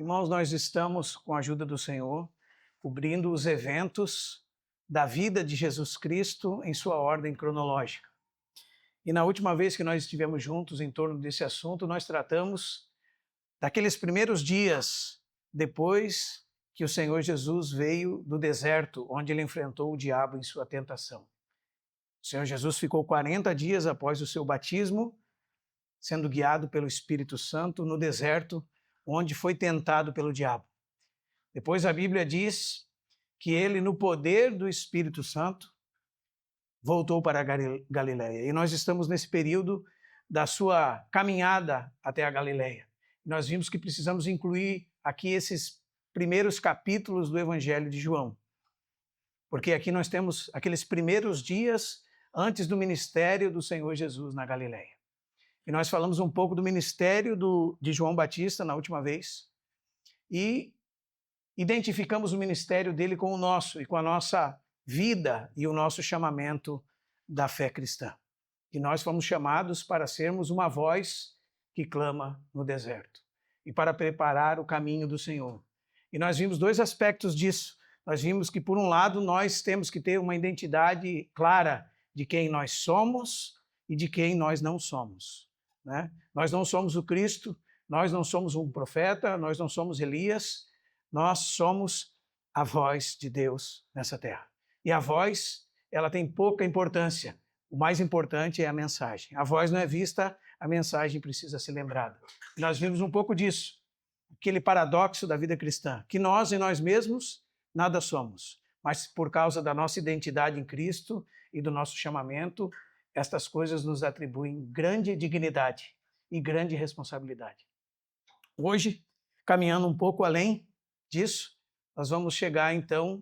Irmãos, nós estamos, com a ajuda do Senhor, cobrindo os eventos da vida de Jesus Cristo em sua ordem cronológica. E na última vez que nós estivemos juntos em torno desse assunto, nós tratamos daqueles primeiros dias depois que o Senhor Jesus veio do deserto, onde ele enfrentou o diabo em sua tentação. O Senhor Jesus ficou 40 dias após o seu batismo, sendo guiado pelo Espírito Santo no deserto, onde foi tentado pelo diabo. Depois a Bíblia diz que ele, no poder do Espírito Santo, voltou para a Galileia. E nós estamos nesse período da sua caminhada até a Galileia. Nós vimos que precisamos incluir aqui esses primeiros capítulos do Evangelho de João, porque aqui nós temos aqueles primeiros dias antes do ministério do Senhor Jesus na Galileia. E nós falamos um pouco do ministério de João Batista na última vez e identificamos o ministério dele com o nosso e com a nossa vida e o nosso chamamento da fé cristã. E nós fomos chamados para sermos uma voz que clama no deserto e para preparar o caminho do Senhor. E nós vimos dois aspectos disso. Nós vimos que, por um lado, nós temos que ter uma identidade clara de quem nós somos e de quem nós não somos, né? Nós não somos o Cristo, nós não somos um profeta, nós não somos Elias, nós somos a voz de Deus nessa terra. E a voz, ela tem pouca importância. O mais importante é a mensagem. A voz não é vista, a mensagem precisa ser lembrada. E nós vimos um pouco disso, aquele paradoxo da vida cristã, que nós em nós mesmos nada somos, mas por causa da nossa identidade em Cristo e do nosso chamamento, estas coisas nos atribuem grande dignidade e grande responsabilidade. Hoje, caminhando um pouco além disso, nós vamos chegar então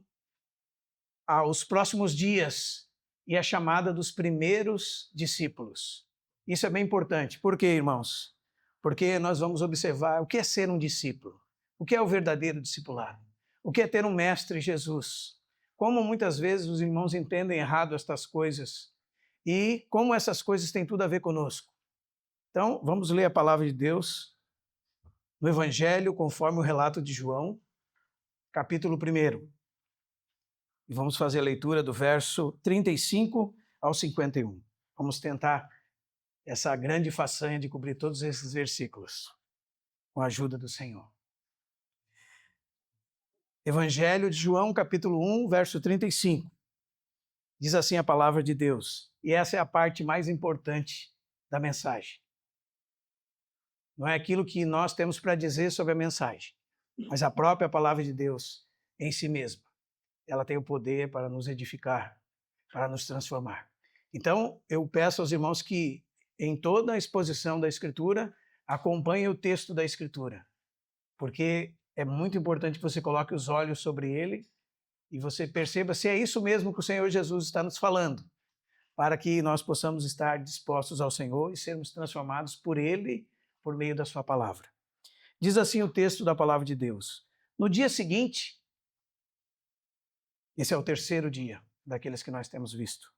aos próximos dias e a chamada dos primeiros discípulos. Isso é bem importante. Por quê, irmãos? Porque nós vamos observar o que é ser um discípulo, o que é o verdadeiro discipulado, o que é ter um mestre Jesus, como muitas vezes os irmãos entendem errado estas coisas e como essas coisas têm tudo a ver conosco. Então, vamos ler a palavra de Deus no Evangelho, conforme o relato de João, capítulo 1. E vamos fazer a leitura do verso 35 ao 51. Vamos tentar essa grande façanha de cobrir todos esses versículos, com a ajuda do Senhor. Evangelho de João, capítulo 1, verso 35. Diz assim a palavra de Deus, e essa é a parte mais importante da mensagem. Não é aquilo que nós temos para dizer sobre a mensagem, mas a própria palavra de Deus em si mesma. Ela tem o poder para nos edificar, para nos transformar. Então, eu peço aos irmãos que, em toda a exposição da Escritura, acompanhem o texto da Escritura, porque é muito importante que você coloque os olhos sobre ele e você perceba se é isso mesmo que o Senhor Jesus está nos falando, para que nós possamos estar dispostos ao Senhor e sermos transformados por ele, por meio da sua palavra. Diz assim o texto da palavra de Deus. No dia seguinte, esse é o terceiro dia daqueles que nós temos visto,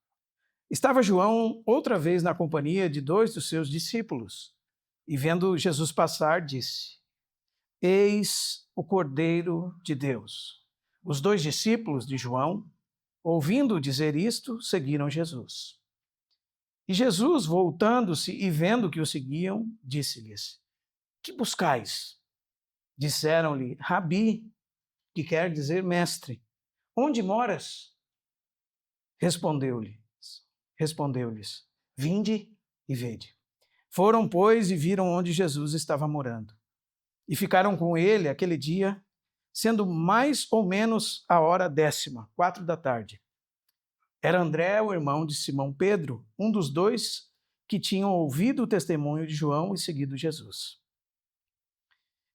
estava João outra vez na companhia de 2 dos seus discípulos, e vendo Jesus passar, disse: Eis o Cordeiro de Deus. Os 2 discípulos de João, ouvindo dizer isto, seguiram Jesus. E Jesus, voltando-se e vendo que o seguiam, disse-lhes: Que buscais? Disseram-lhe: Rabi, que quer dizer mestre. Onde moras? Respondeu-lhes: Vinde e vede. Foram, pois, e viram onde Jesus estava morando. E ficaram com ele aquele dia, sendo mais ou menos a hora 10ª, 4 da tarde. Era André, o irmão de Simão Pedro, um dos 2 que tinham ouvido o testemunho de João e seguido Jesus.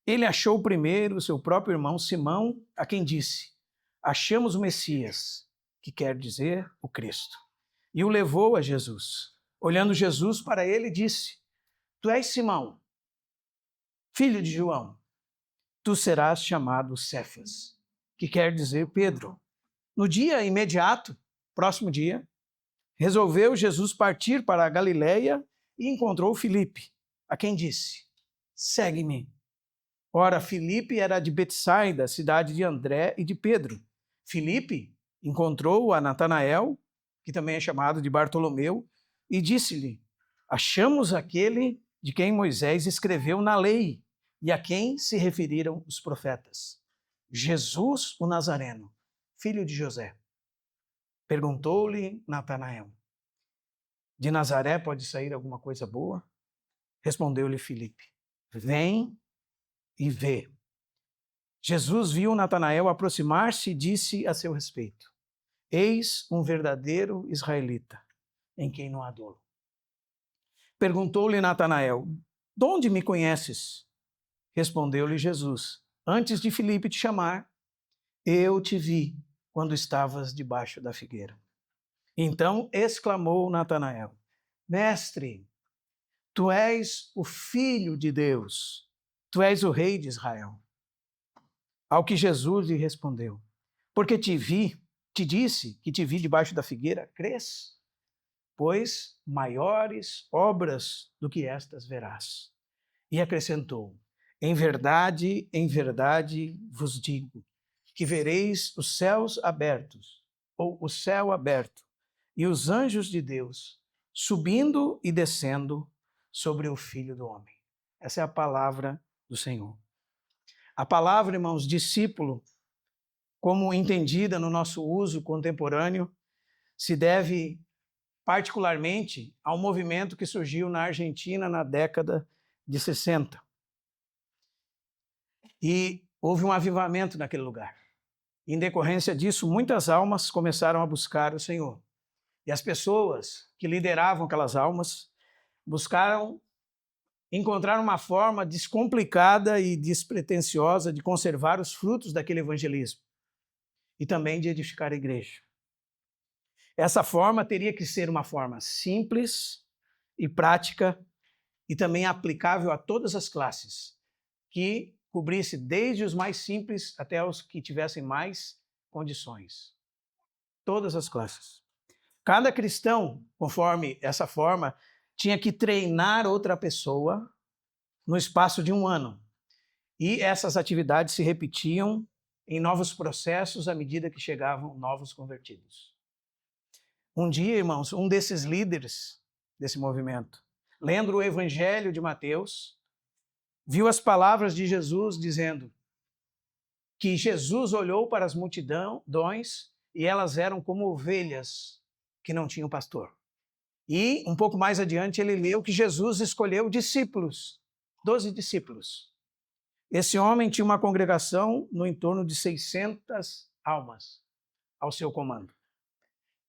Ele achou primeiro o seu próprio irmão Simão, a quem disse: Achamos o Messias, que quer dizer o Cristo. E o levou a Jesus. Olhando Jesus para ele, disse: Tu és Simão, filho de João. Tu serás chamado Cefas, que quer dizer Pedro. No dia imediato, próximo dia, resolveu Jesus partir para a Galileia e encontrou Filipe, a quem disse: Segue-me. Ora, Filipe era de Betsaida, cidade de André e de Pedro. Filipe encontrou a Natanael, que também é chamado de Bartolomeu, e disse-lhe: achamos aquele de quem Moisés escreveu na lei e a quem se referiram os profetas, Jesus o Nazareno, filho de José. Perguntou-lhe Natanael: de Nazaré pode sair alguma coisa boa? Respondeu-lhe Filipe: vem e vê. Jesus viu Natanael aproximar-se e disse a seu respeito: eis um verdadeiro israelita, em quem não há dolo. Perguntou-lhe Natanael: de onde me conheces? Respondeu-lhe Jesus: antes de Filipe te chamar, eu te vi quando estavas debaixo da figueira. Então exclamou Natanael: mestre, tu és o Filho de Deus, tu és o Rei de Israel. Ao que Jesus lhe respondeu: porque te disse que te vi debaixo da figueira, crês? Pois maiores obras do que estas verás. E acrescentou: em verdade vos digo, que vereis os céus abertos, ou o céu aberto, e os anjos de Deus subindo e descendo sobre o Filho do Homem. Essa é a palavra do Senhor. A palavra, irmãos, discípulo, como entendida no nosso uso contemporâneo, se deve particularmente ao movimento que surgiu na Argentina na década de 60. E houve um avivamento naquele lugar. Em decorrência disso, muitas almas começaram a buscar o Senhor. E as pessoas que lideravam aquelas almas buscaram encontrar uma forma descomplicada e despretensiosa de conservar os frutos daquele evangelismo e também de edificar a igreja. Essa forma teria que ser uma forma simples e prática e também aplicável a todas as classes, que cobrisse desde os mais simples até os que tivessem mais condições. Todas as classes. Cada cristão, conforme essa forma, tinha que treinar outra pessoa no espaço de um ano. E essas atividades se repetiam em novos processos à medida que chegavam novos convertidos. Um dia, irmãos, um desses líderes desse movimento, lendo o Evangelho de Mateus, viu as palavras de Jesus dizendo que Jesus olhou para as multidões e elas eram como ovelhas que não tinham pastor. E, um pouco mais adiante, ele leu que Jesus escolheu discípulos, 12 discípulos. Esse homem tinha uma congregação no entorno de 600 almas ao seu comando.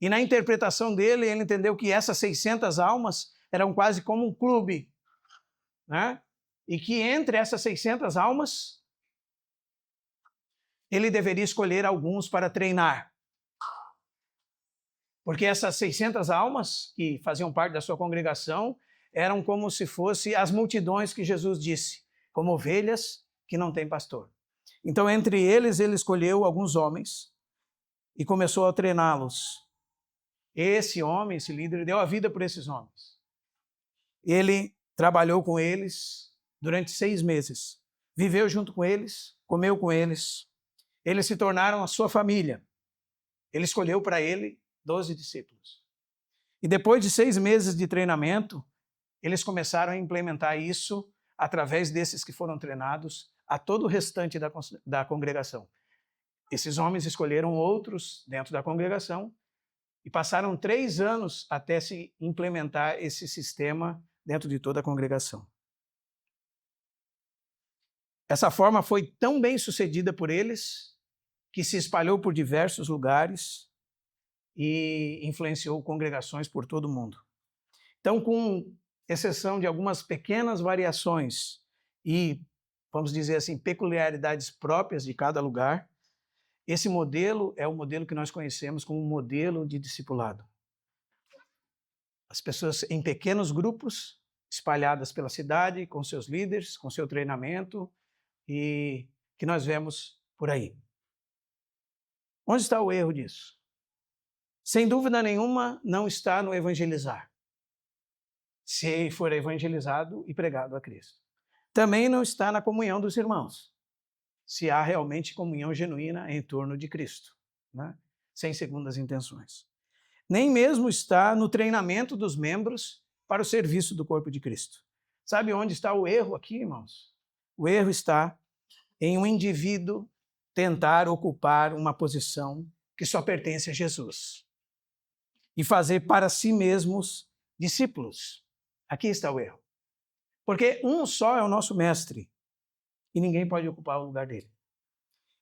E na interpretação dele, ele entendeu que essas 600 almas eram quase como um clube, né? E que entre essas 600 almas, ele deveria escolher alguns para treinar. Porque essas 600 almas que faziam parte da sua congregação eram como se fossem as multidões que Jesus disse, como ovelhas que não têm pastor. Então, entre eles, ele escolheu alguns homens e começou a treiná-los. Esse homem, esse líder, deu a vida por esses homens. Ele trabalhou com eles durante 6 meses. Viveu junto com eles, comeu com eles. Eles se tornaram a sua família. Ele escolheu para ele 12 discípulos. E depois de 6 meses de treinamento, eles começaram a implementar isso através desses que foram treinados a todo o restante da congregação. Esses homens escolheram outros dentro da congregação e passaram 3 anos até se implementar esse sistema dentro de toda a congregação. Essa forma foi tão bem sucedida por eles que se espalhou por diversos lugares e influenciou congregações por todo o mundo. Então, com exceção de algumas pequenas variações e, vamos dizer assim, peculiaridades próprias de cada lugar, esse modelo é o modelo que nós conhecemos como modelo de discipulado. As pessoas em pequenos grupos, espalhadas pela cidade, com seus líderes, com seu treinamento, e que nós vemos por aí. Onde está o erro disso? Sem dúvida nenhuma, não está no evangelizar. Se for evangelizado e pregado a Cristo. também não está na comunhão dos irmãos, se há realmente comunhão genuína em torno de Cristo, né? Sem segundas intenções. Nem mesmo está no treinamento dos membros para o serviço do corpo de Cristo. Sabe onde está o erro aqui, irmãos? O erro está em um indivíduo tentar ocupar uma posição que só pertence a Jesus e fazer para si mesmos discípulos. Aqui está o erro. Porque um só é o nosso mestre e ninguém pode ocupar o lugar dele.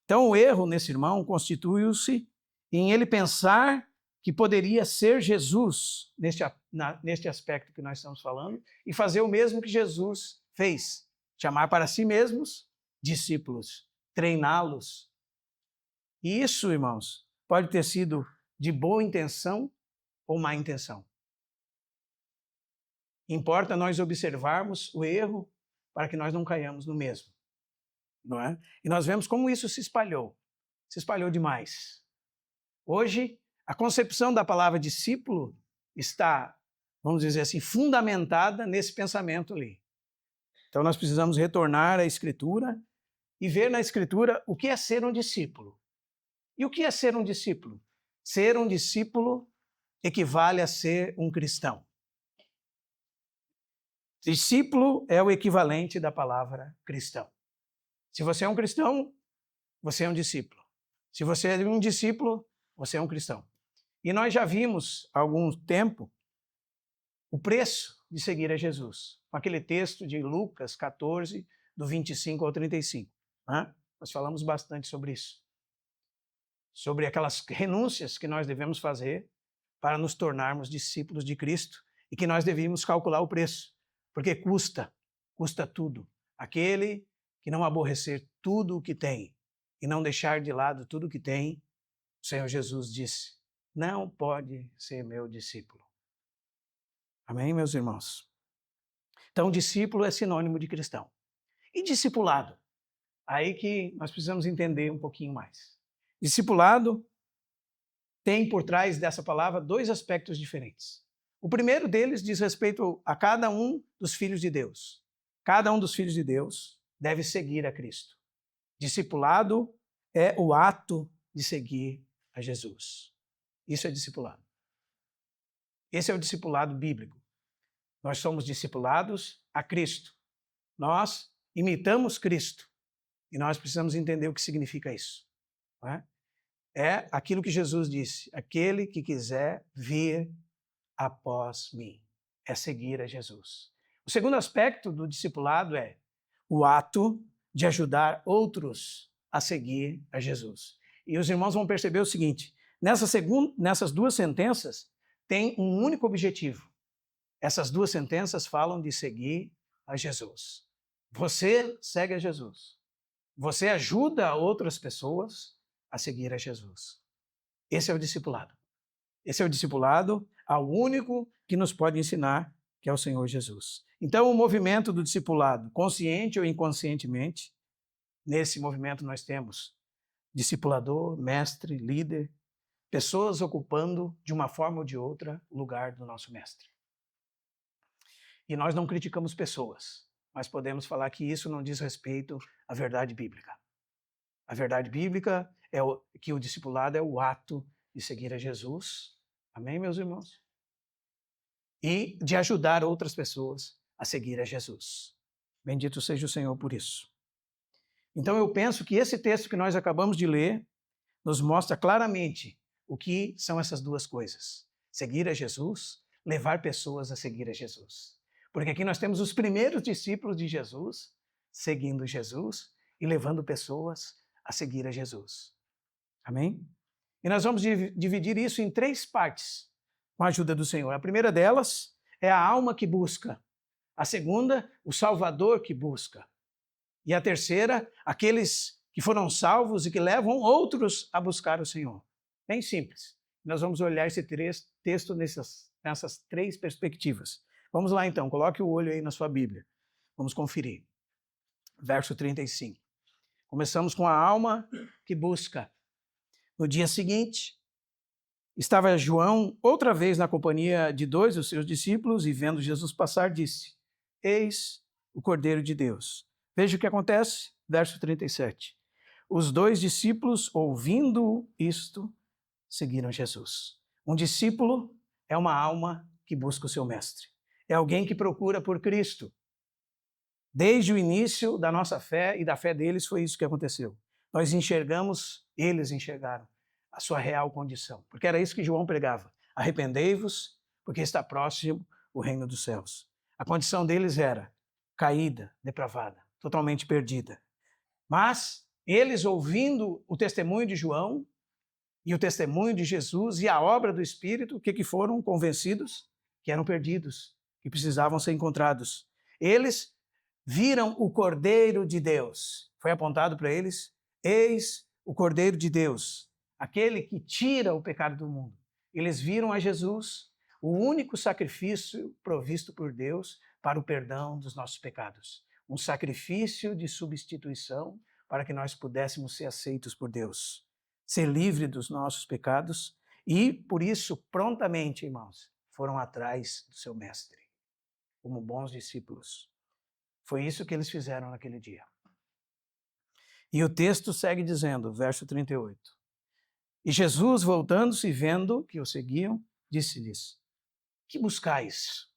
Então, o erro nesse irmão constitui-se em ele pensar que poderia ser Jesus neste aspecto que nós estamos falando e fazer o mesmo que Jesus fez, chamar para si mesmos discípulos, treiná-los. E isso, irmãos, pode ter sido de boa intenção ou má intenção. Importa nós observarmos o erro para que nós não caiamos no mesmo, não é? E nós vemos como isso se espalhou demais. Hoje, a concepção da palavra discípulo está, vamos dizer assim, fundamentada nesse pensamento ali. Então nós precisamos retornar à Escritura e ver na Escritura o que é ser um discípulo. E o que é ser um discípulo? Ser um discípulo equivale a ser um cristão. Discípulo é o equivalente da palavra cristão. Se você é um cristão, você é um discípulo. Se você é um discípulo, você é um cristão. E nós já vimos há algum tempo o preço de seguir a Jesus, com aquele texto de Lucas 14, do 25 ao 35. Né? Nós falamos bastante sobre isso. Sobre aquelas renúncias que nós devemos fazer para nos tornarmos discípulos de Cristo e que nós devemos calcular o preço, porque custa tudo. Aquele que não aborrecer tudo o que tem e não deixar de lado tudo o que tem, o Senhor Jesus disse, não pode ser meu discípulo. Amém, meus irmãos? Então, discípulo é sinônimo de cristão. E discipulado? Aí que nós precisamos entender um pouquinho mais. Discipulado tem por trás dessa palavra dois aspectos diferentes. O primeiro deles diz respeito a cada um dos filhos de Deus. Cada um dos filhos de Deus deve seguir a Cristo. Discipulado é o ato de seguir a Jesus. Isso é discipulado. Esse é o discipulado bíblico. Nós somos discipulados a Cristo. Nós imitamos Cristo. E nós precisamos entender o que significa isso. Não é? É aquilo que Jesus disse, aquele que quiser vir após mim, é seguir a Jesus. O segundo aspecto do discipulado é o ato de ajudar outros a seguir a Jesus. E os irmãos vão perceber o seguinte, nessas duas sentenças tem um único objetivo. Essas duas sentenças falam de seguir a Jesus. Você segue a Jesus. Você ajuda outras pessoas a seguir a Jesus. Esse é o discipulado. Esse é o discipulado ao único que nos pode ensinar, que é o Senhor Jesus. Então, o movimento do discipulado, consciente ou inconscientemente, nesse movimento nós temos discipulador, mestre, líder, pessoas ocupando, de uma forma ou de outra, o lugar do nosso mestre. E nós não criticamos pessoas, mas podemos falar que isso não diz respeito à verdade bíblica. A verdade bíblica é que o discipulado é o ato de seguir a Jesus. Amém, meus irmãos? E de ajudar outras pessoas a seguir a Jesus. Bendito seja o Senhor por isso. Então eu penso que esse texto que nós acabamos de ler nos mostra claramente o que são essas duas coisas. Seguir a Jesus, levar pessoas a seguir a Jesus. Porque aqui nós temos os primeiros discípulos de Jesus, seguindo Jesus e levando pessoas a seguir a Jesus. Amém? E nós vamos dividir isso em 3 partes, com a ajuda do Senhor. A primeira delas é a alma que busca. A segunda, o Salvador que busca. E a terceira, aqueles que foram salvos e que levam outros a buscar o Senhor. Bem simples. Nós vamos olhar esse texto nessas 3 perspectivas. Vamos lá então, coloque o olho aí na sua Bíblia. Vamos conferir. Verso 35. Começamos com a alma que busca. No dia seguinte, estava João outra vez na companhia de 2 dos seus discípulos e vendo Jesus passar, disse, eis o Cordeiro de Deus. Veja o que acontece, verso 37. Os 2 discípulos, ouvindo isto, seguiram Jesus. Um discípulo é uma alma que busca o seu mestre. É alguém que procura por Cristo. Desde o início da nossa fé e da fé deles foi isso que aconteceu. Nós enxergamos, eles enxergaram a sua real condição. Porque era isso que João pregava. Arrependei-vos, porque está próximo o reino dos céus. A condição deles era caída, depravada, totalmente perdida. Mas eles, ouvindo o testemunho de João e o testemunho de Jesus e a obra do Espírito, o que foram convencidos? Que eram perdidos, que precisavam ser encontrados. Eles viram o Cordeiro de Deus. Foi apontado para eles: eis o Cordeiro de Deus, aquele que tira o pecado do mundo. Eles viram a Jesus, o único sacrifício provisto por Deus para o perdão dos nossos pecados. Um sacrifício de substituição para que nós pudéssemos ser aceitos por Deus, ser livre dos nossos pecados e, por isso, prontamente, irmãos, foram atrás do seu mestre, como bons discípulos. Foi isso que eles fizeram naquele dia. E o texto segue dizendo, verso 38. E Jesus, voltando-se e vendo que o seguiam, disse-lhes: que buscais?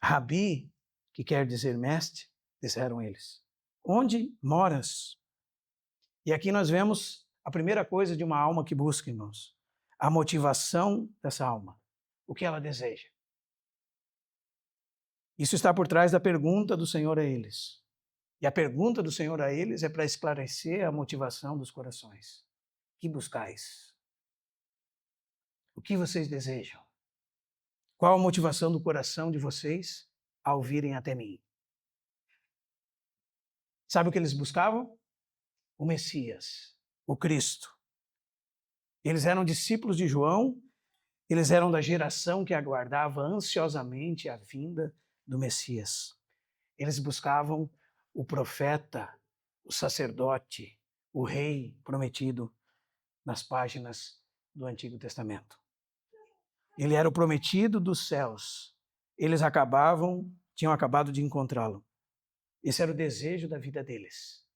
Rabi, que quer dizer mestre, disseram eles. Onde moras? E aqui nós vemos a primeira coisa de uma alma que busca, irmãos. A motivação dessa alma. O que ela deseja. Isso está por trás da pergunta do Senhor a eles. E a pergunta do Senhor a eles é para esclarecer a motivação dos corações. O que buscais? O que vocês desejam? Qual a motivação do coração de vocês ao virem até mim? Sabe o que eles buscavam? O Messias, o Cristo. Eles eram discípulos de João, eles eram da geração que aguardava ansiosamente a vinda do Messias. Eles buscavam o profeta, o sacerdote, o rei prometido nas páginas do Antigo Testamento. Ele era o prometido dos céus. Eles tinham acabado de encontrá-lo. Esse era o desejo da vida deles.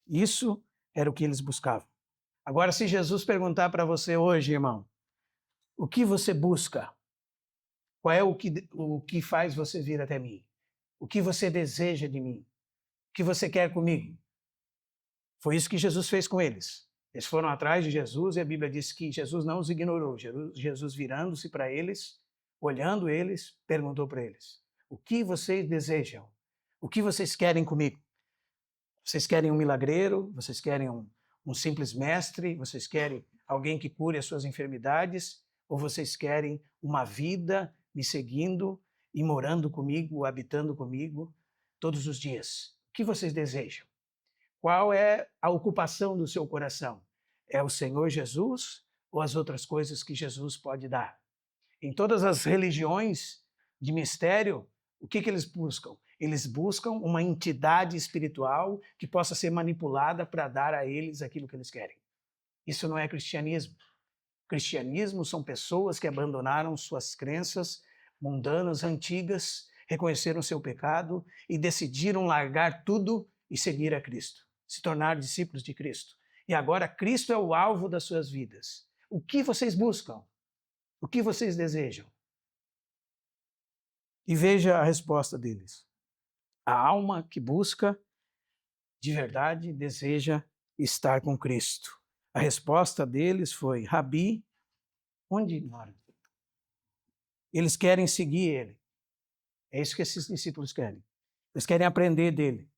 Isso era o que eles buscavam. Agora, se Jesus perguntar para você hoje, irmão, o que você busca? Qual é o que faz você vir até mim? O que você deseja de mim? O que você quer comigo? Foi isso que Jesus fez com eles. Eles foram atrás de Jesus e a Bíblia diz que Jesus não os ignorou. Jesus virando-se para eles, olhando eles, perguntou para eles: o que vocês desejam? O que vocês querem comigo? Vocês querem um milagreiro? Vocês querem um simples mestre? Vocês querem alguém que cure as suas enfermidades? Ou vocês querem uma vida me seguindo e morando comigo, habitando comigo todos os dias? O que vocês desejam? Qual é a ocupação do seu coração? É o Senhor Jesus ou as outras coisas que Jesus pode dar? Em todas as religiões de mistério, o que eles buscam? Eles buscam uma entidade espiritual que possa ser manipulada para dar a eles aquilo que eles querem. Isso não é cristianismo. Cristianismo são pessoas que abandonaram suas crenças mundanas, antigas, reconheceram seu pecado e decidiram largar tudo e seguir a Cristo, se tornar discípulos de Cristo. E agora Cristo é o alvo das suas vidas. O que vocês buscam? O que vocês desejam? E veja a resposta deles. A alma que busca, de verdade, deseja estar com Cristo. A resposta deles foi: Rabi, onde mora? Eles querem seguir ele. É isso que esses discípulos querem. Eles querem aprender dele.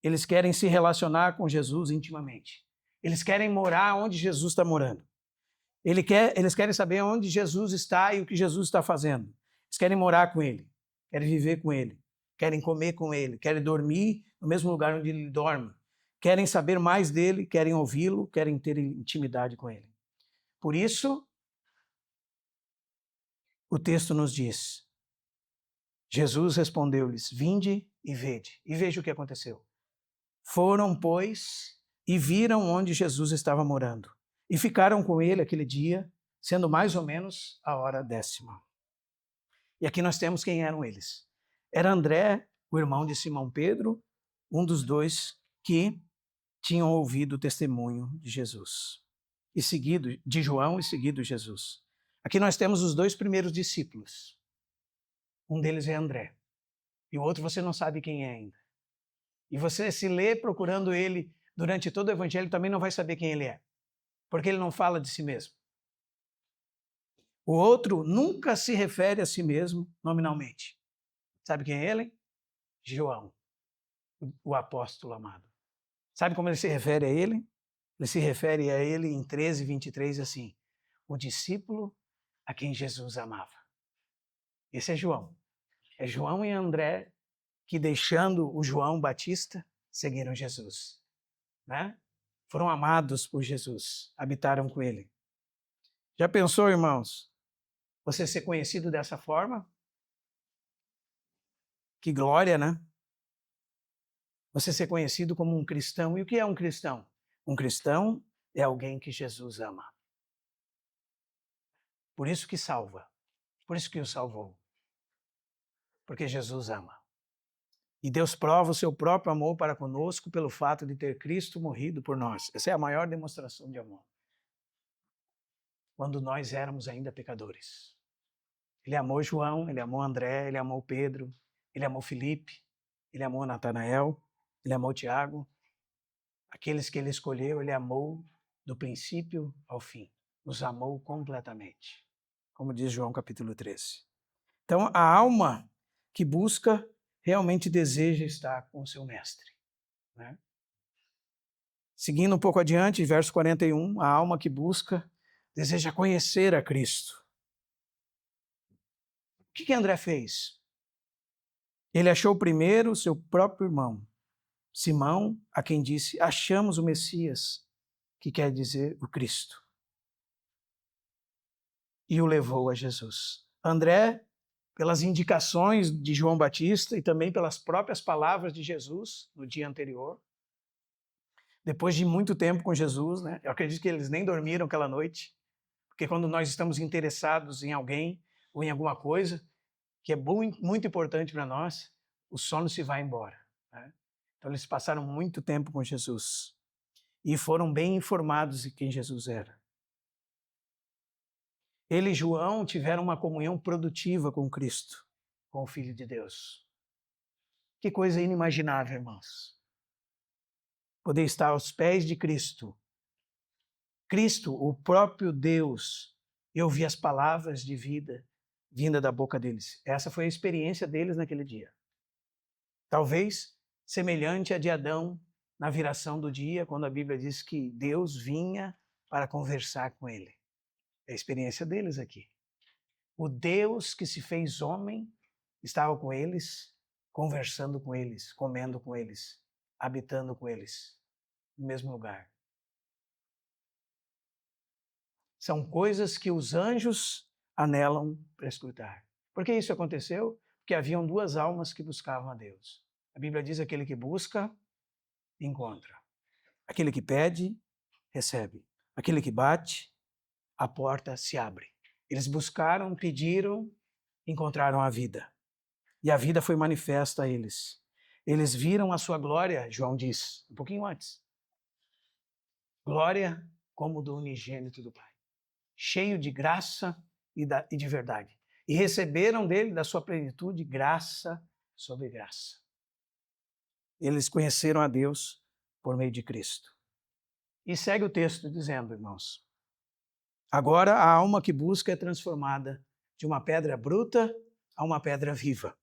Eles querem se relacionar com Jesus intimamente. Eles querem morar onde Jesus está morando. Eles querem saber onde Jesus está e o que Jesus está fazendo. Eles querem morar com ele, querem viver com ele, querem comer com ele, querem dormir no mesmo lugar onde ele dorme. Querem saber mais dele, querem ouvi-lo, querem ter intimidade com ele. Por isso, o texto nos diz: Jesus respondeu-lhes: vinde e vede. E veja o que aconteceu. Foram, pois, e viram onde Jesus estava morando. E ficaram com ele aquele dia, sendo mais ou menos a hora 10ª. E aqui nós temos quem eram eles. Era André o irmão de Simão Pedro, um dos dois que tinham ouvido o testemunho de Jesus, e seguido de João e seguido Jesus. Aqui nós temos os dois primeiros discípulos. Um deles é André, e o outro você não sabe quem é ainda. E você, se lê procurando ele durante todo o evangelho, também não vai saber quem ele é, porque ele não fala de si mesmo. O outro nunca se refere a si mesmo nominalmente. Sabe quem é ele? João, o apóstolo amado. Sabe como ele se refere a ele? Ele se refere a ele em 13:23 assim: o discípulo a quem Jesus amava. Esse é João. É João e André que, deixando o João Batista, seguiram Jesus, né? Foram amados por Jesus, habitaram com ele. Já pensou, irmãos, você ser conhecido dessa forma? Que glória, né? Você ser conhecido como um cristão. E o que é um cristão? Um cristão é alguém que Jesus ama. Por isso que salva. Por isso que o salvou. Porque Jesus ama. E Deus prova o seu próprio amor para conosco pelo fato de ter Cristo morrido por nós. Essa é a maior demonstração de amor. Quando nós éramos ainda pecadores. Ele amou João, ele amou André, ele amou Pedro, ele amou Filipe, ele amou Natanael, ele amou Tiago. Aqueles que ele escolheu, ele amou do princípio ao fim. Nos amou completamente. Como diz João capítulo 13. Então, a alma que busca realmente deseja estar com o seu mestre, né? Seguindo um pouco adiante, verso 41, a alma que busca deseja conhecer a Cristo. O que André fez? Ele achou primeiro o seu próprio irmão, Simão, a quem disse: achamos o Messias, que quer dizer o Cristo. E o levou a Jesus. André, pelas indicações de João Batista e também pelas próprias palavras de Jesus no dia anterior, depois de muito tempo com Jesus, né? Eu acredito que eles nem dormiram aquela noite, porque quando nós estamos interessados em alguém ou em alguma coisa que é muito importante para nós, o sono se vai embora, né? Então eles passaram muito tempo com Jesus e foram bem informados de quem Jesus era. Ele e João tiveram uma comunhão produtiva com Cristo, com o Filho de Deus. Que coisa inimaginável, irmãos. Poder estar aos pés de Cristo. Cristo, o próprio Deus, e ouvir as palavras de vida vinda da boca deles. Essa foi a experiência deles naquele dia. Talvez semelhante à de Adão na viração do dia, quando a Bíblia diz que Deus vinha para conversar com ele. É a experiência deles aqui. O Deus que se fez homem estava com eles, conversando com eles, comendo com eles, habitando com eles, no mesmo lugar. São coisas que os anjos anelam para escutar. Por que isso aconteceu? Porque haviam duas almas que buscavam a Deus. A Bíblia diz: aquele que busca, encontra. Aquele que pede, recebe. Aquele que bate, a porta se abre. Eles buscaram, pediram, encontraram a vida. E a vida foi manifesta a eles. Eles viram a sua glória, João diz, um pouquinho antes. Glória como do unigênito do Pai, cheio de graça e de verdade. E receberam dele, da sua plenitude, graça sobre graça. Eles conheceram a Deus por meio de Cristo. E segue o texto dizendo, irmãos: agora a alma que busca é transformada de uma pedra bruta a uma pedra viva.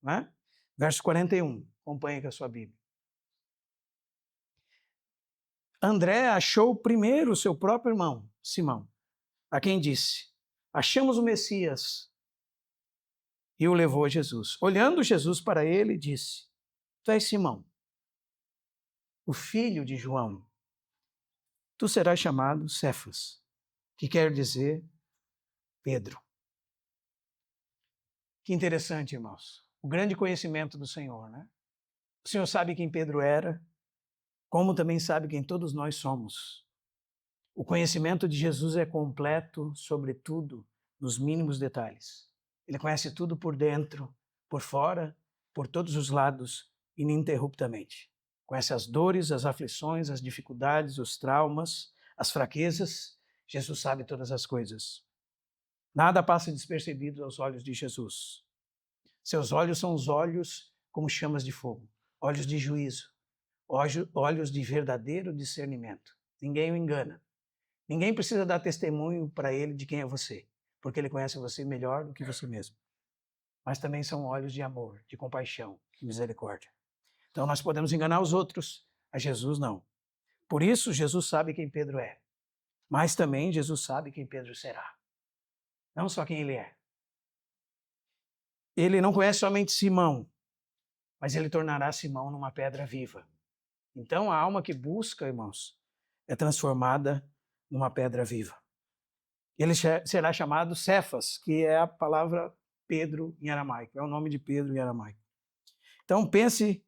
Né? Verso 41, acompanhe com a sua Bíblia. André achou primeiro o seu próprio irmão, Simão, a quem disse: achamos o Messias, e o levou a Jesus. Olhando Jesus para ele, disse: tu és Simão, o filho de João. Tu serás chamado Cefas, que quer dizer Pedro. Que interessante, irmãos. O grande conhecimento do Senhor, né? O Senhor sabe quem Pedro era, como também sabe quem todos nós somos. O conhecimento de Jesus é completo, sobretudo nos mínimos detalhes. Ele conhece tudo por dentro, por fora, por todos os lados, ininterruptamente. Conhece as dores, as aflições, as dificuldades, os traumas, as fraquezas. Jesus sabe todas as coisas. Nada passa despercebido aos olhos de Jesus. Seus olhos são os olhos como chamas de fogo, olhos de juízo, olhos de verdadeiro discernimento. Ninguém o engana. Ninguém precisa dar testemunho para ele de quem é você, porque ele conhece você melhor do que você mesmo. Mas também são olhos de amor, de compaixão, de misericórdia. Então nós podemos enganar os outros, a Jesus não. Por isso Jesus sabe quem Pedro é, mas também Jesus sabe quem Pedro será. Não só quem ele é. Ele não conhece somente Simão, mas ele tornará Simão numa pedra viva. Então a alma que busca, irmãos, é transformada numa pedra viva. Ele será chamado Cefas, que é a palavra Pedro em aramaico, é o nome de Pedro em aramaico. Então pense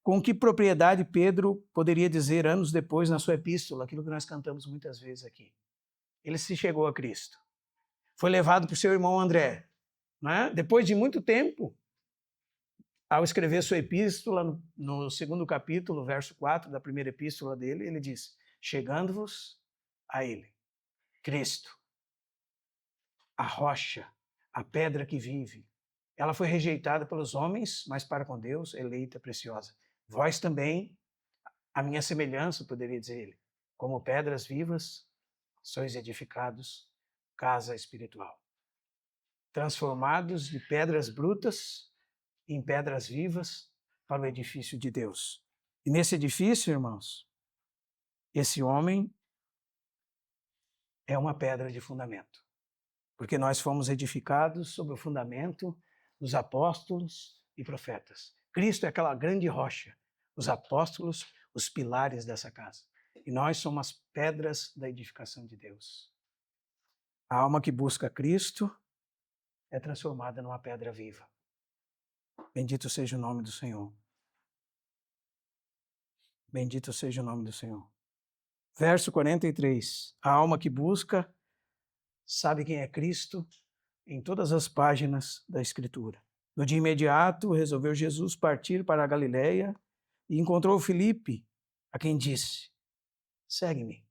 com que propriedade Pedro poderia dizer anos depois na sua epístola, aquilo que nós cantamos muitas vezes aqui. Ele se chegou a Cristo. Foi levado por seu irmão André. Né? Depois de muito tempo, ao escrever sua epístola, no segundo capítulo, verso 4 da primeira epístola dele, ele diz: chegando-vos a ele, Cristo, a rocha, a pedra que vive. Ela foi rejeitada pelos homens, mas para com Deus, eleita, preciosa. Vós também, a minha semelhança, poderia dizer ele, como pedras vivas, sois edificados, casa espiritual. Transformados de pedras brutas em pedras vivas para o edifício de Deus. E nesse edifício, irmãos, esse homem é uma pedra de fundamento. Porque nós fomos edificados sobre o fundamento dos apóstolos e profetas. Cristo é aquela grande rocha, os apóstolos, os pilares dessa casa. E nós somos as pedras da edificação de Deus. A alma que busca Cristo é transformada numa pedra viva. Bendito seja o nome do Senhor. Bendito seja o nome do Senhor. Verso 43. A alma que busca sabe quem é Cristo em todas as páginas da Escritura. No dia imediato, resolveu Jesus partir para a Galileia e encontrou Filipe, a quem disse: segue-me.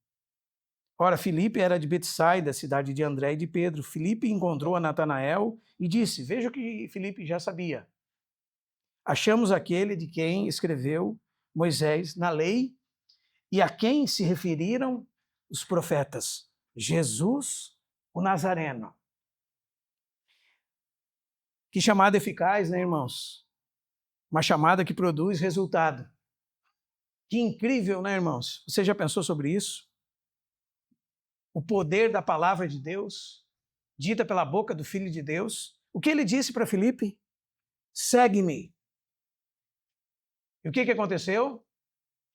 Ora, Filipe era de Betsaida, cidade de André e de Pedro. Filipe encontrou a Natanael e disse: veja o que Filipe já sabia. Achamos aquele de quem escreveu Moisés na lei e a quem se referiram os profetas, Jesus, o Nazareno. Que chamada eficaz, né, irmãos? Uma chamada que produz resultado. Que incrível, né, irmãos? Você já pensou sobre isso? O poder da palavra de Deus, dita pela boca do Filho de Deus. O que ele disse para Filipe? Segue-me. E o que aconteceu?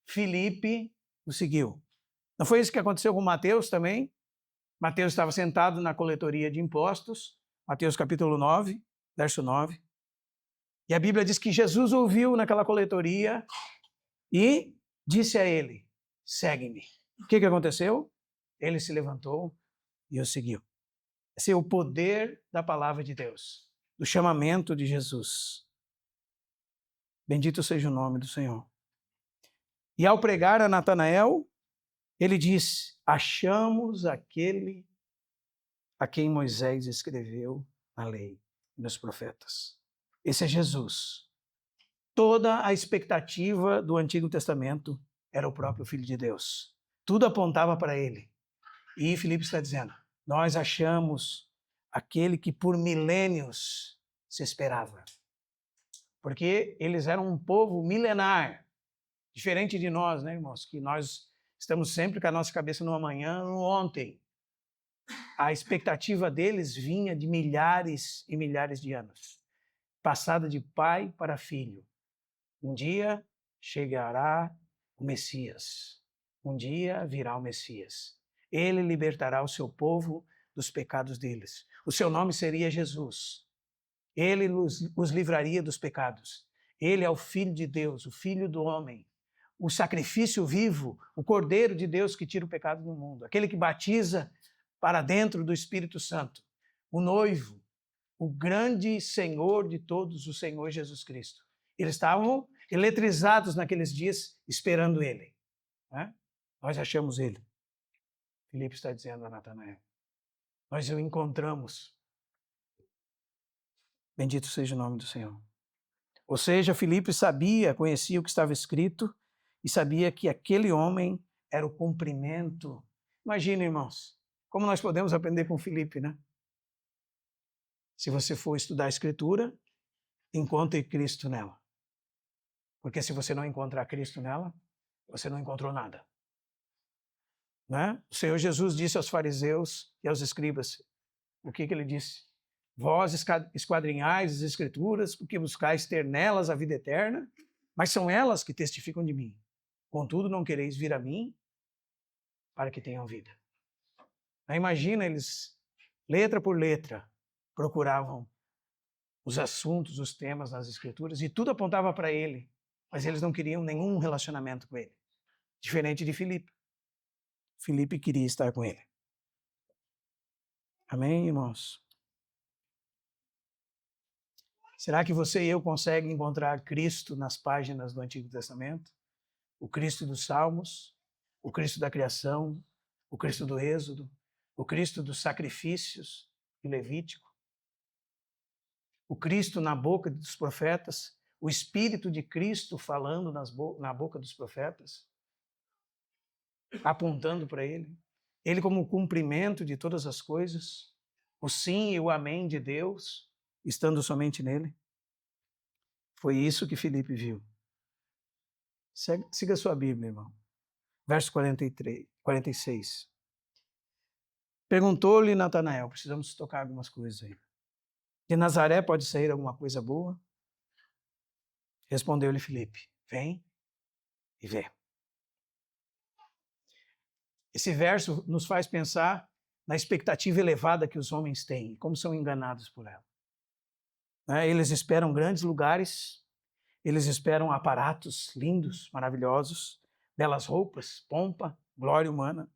Filipe o seguiu. Não foi isso que aconteceu com Mateus também? Mateus estava sentado na coletoria de impostos, Mateus capítulo 9, verso 9. E a Bíblia diz que Jesus ouviu naquela coletoria e disse a ele: segue-me. O que aconteceu? Ele se levantou e o seguiu. Esse é o poder da palavra de Deus, do chamamento de Jesus. Bendito seja o nome do Senhor. E ao pregar a Natanael, ele disse: achamos aquele a quem Moisés escreveu na lei e nos profetas. Esse é Jesus. Toda a expectativa do Antigo Testamento era o próprio Filho de Deus. Tudo apontava para ele. E Filipe está dizendo: nós achamos aquele que por milênios se esperava. Porque eles eram um povo milenar, diferente de nós, né, irmãos? Que nós estamos sempre com a nossa cabeça no amanhã, no ontem. A expectativa deles vinha de milhares e milhares de anos, passada de pai para filho. Um dia chegará o Messias. Um dia virá o Messias. Ele libertará o seu povo dos pecados deles. O seu nome seria Jesus. Ele os livraria dos pecados. Ele é o Filho de Deus, o Filho do homem, o sacrifício vivo, o Cordeiro de Deus que tira o pecado do mundo, aquele que batiza para dentro do Espírito Santo, o noivo, o grande Senhor de todos, o Senhor Jesus Cristo. Eles estavam eletrizados naqueles dias, esperando ele. Né? Nós achamos ele. Filipe está dizendo a Natanael. Nós o encontramos. Bendito seja o nome do Senhor. Ou seja, Filipe sabia, conhecia o que estava escrito e sabia que aquele homem era o cumprimento. Imagina, irmãos, como nós podemos aprender com Filipe, né? Se você for estudar a Escritura, encontre Cristo nela. Porque se você não encontrar Cristo nela, você não encontrou nada. Né? O Senhor Jesus disse aos fariseus e aos escribas, o que ele disse? Vós esquadrinhais as Escrituras, porque buscais ter nelas a vida eterna, mas são elas que testificam de mim. Contudo, não quereis vir a mim para que tenham vida. Aí imagina, eles, letra por letra, procuravam os assuntos, os temas nas Escrituras, e tudo apontava para ele, mas eles não queriam nenhum relacionamento com ele. Diferente de Filipe. Filipe queria estar com ele. Amém, irmãos? Será que você e eu conseguem encontrar Cristo nas páginas do Antigo Testamento? O Cristo dos Salmos, o Cristo da criação, o Cristo do Êxodo, o Cristo dos sacrifícios em Levítico, o Cristo na boca dos profetas, o Espírito de Cristo falando na boca dos profetas, apontando para Ele, Ele como o cumprimento de todas as coisas, o sim e o amém de Deus, estando somente nele. Foi isso que Filipe viu. Siga a sua Bíblia, irmão. Verso 46. Perguntou-lhe Natanael, precisamos tocar algumas coisas aí. De Nazaré pode sair alguma coisa boa? Respondeu-lhe Filipe, vem e vê. Esse verso nos faz pensar na expectativa elevada que os homens têm, como são enganados por ela. Eles esperam grandes lugares, eles esperam aparatos lindos, maravilhosos, belas roupas, pompa, glória humana,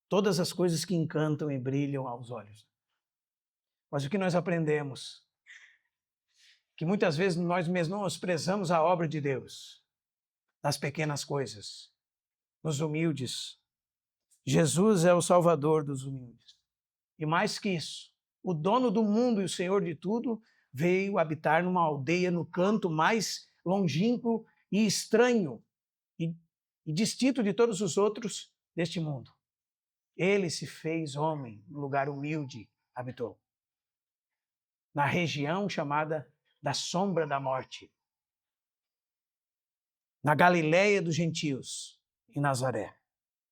todas as coisas que encantam e brilham aos olhos. Mas o que nós aprendemos? Que muitas vezes nós menosprezamos a obra de Deus, nas pequenas coisas, nos humildes. Jesus é o Salvador dos humildes. E mais que isso, o dono do mundo e o Senhor de tudo veio habitar numa aldeia no canto mais longínquo e estranho e distinto de todos os outros deste mundo. Ele se fez homem, no lugar humilde habitou. Na região chamada da sombra da morte. Na Galileia dos gentios, em Nazaré.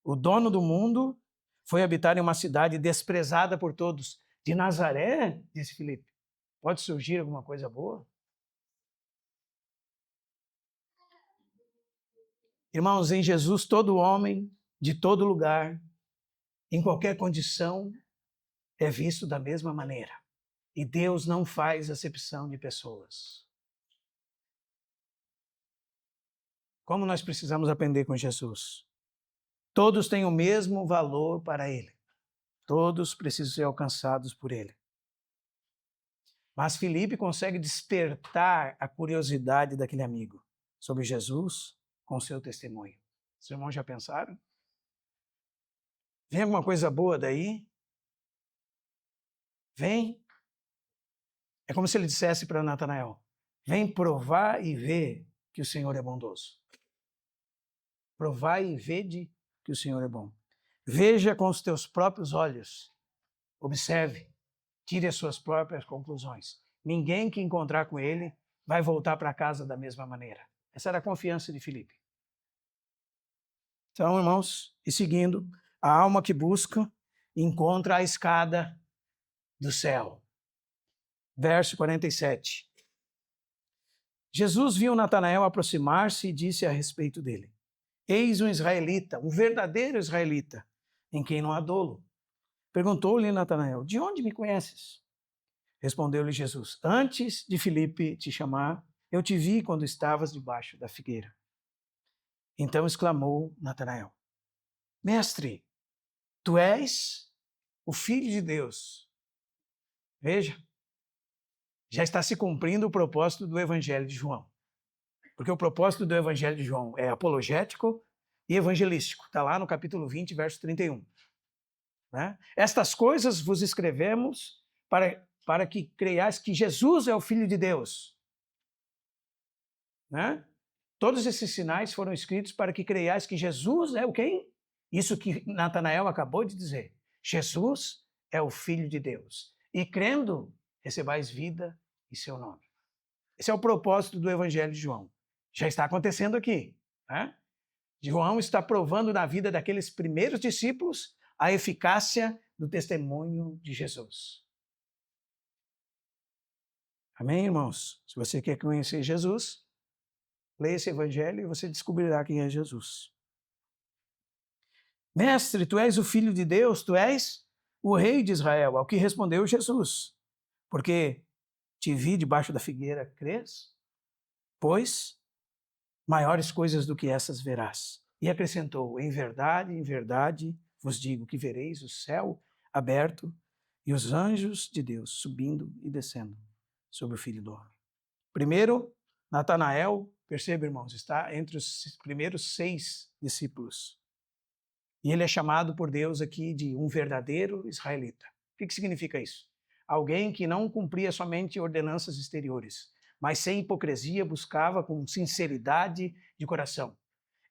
O dono do mundo foi habitar em uma cidade desprezada por todos. De Nazaré, disse Filipe, pode surgir alguma coisa boa? Irmãos, em Jesus, todo homem, de todo lugar, em qualquer condição, é visto da mesma maneira. E Deus não faz acepção de pessoas. Como nós precisamos aprender com Jesus? Todos têm o mesmo valor para Ele. Todos precisam ser alcançados por Ele. Mas Filipe consegue despertar a curiosidade daquele amigo sobre Jesus com seu testemunho. Os irmãos já pensaram? Vem alguma coisa boa daí? Vem. É como se ele dissesse para Natanael, vem provar e ver que o Senhor é bondoso. Provai e vede que o Senhor é bom. Veja com os teus próprios olhos. Observe. Tire as suas próprias conclusões. Ninguém que encontrar com ele vai voltar para casa da mesma maneira. Essa era a confiança de Filipe. Então, irmãos, e seguindo, a alma que busca encontra a escada do céu. Verso 47. Jesus viu Natanael aproximar-se e disse a respeito dele, eis um israelita, um verdadeiro israelita, em quem não há dolo. Perguntou-lhe Natanael, de onde me conheces? Respondeu-lhe Jesus, antes de Filipe te chamar, eu te vi quando estavas debaixo da figueira. Então exclamou Natanael, mestre, tu és o Filho de Deus. Veja, já está se cumprindo o propósito do Evangelho de João. Porque o propósito do Evangelho de João é apologético e evangelístico. Está lá no capítulo 20, verso 31. Né? Estas coisas vos escrevemos para que creiais que Jesus é o Filho de Deus. Né? Todos esses sinais foram escritos para que creiais que Jesus é o quem? Isso que Natanael acabou de dizer. Jesus é o Filho de Deus. E crendo, recebais vida em seu nome. Esse é o propósito do Evangelho de João. Já está acontecendo aqui. Né? João está provando na vida daqueles primeiros discípulos a eficácia do testemunho de Jesus. Amém, irmãos? Se você quer conhecer Jesus, leia esse Evangelho e você descobrirá quem é Jesus. Mestre, tu és o Filho de Deus, tu és o Rei de Israel, ao que respondeu Jesus. Porque te vi debaixo da figueira, crês? Pois maiores coisas do que essas verás. E acrescentou, em verdade, vos digo que vereis o céu aberto e os anjos de Deus subindo e descendo sobre o Filho do Homem. Primeiro, Natanael, perceba, irmãos, está entre os primeiros 6 discípulos. E ele é chamado por Deus aqui de um verdadeiro israelita. O que significa isso? Alguém que não cumpria somente ordenanças exteriores, mas sem hipocrisia buscava com sinceridade de coração.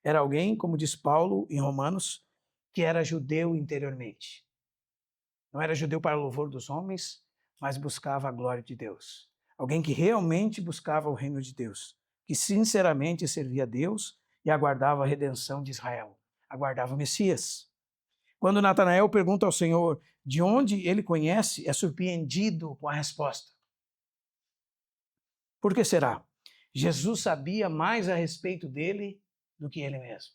Era alguém, como diz Paulo em Romanos, que era judeu interiormente. Não era judeu para louvor dos homens, mas buscava a glória de Deus. Alguém que realmente buscava o reino de Deus, que sinceramente servia a Deus e aguardava a redenção de Israel, aguardava o Messias. Quando Natanael pergunta ao Senhor de onde ele conhece, é surpreendido com a resposta. Por que será? Jesus sabia mais a respeito dele do que ele mesmo.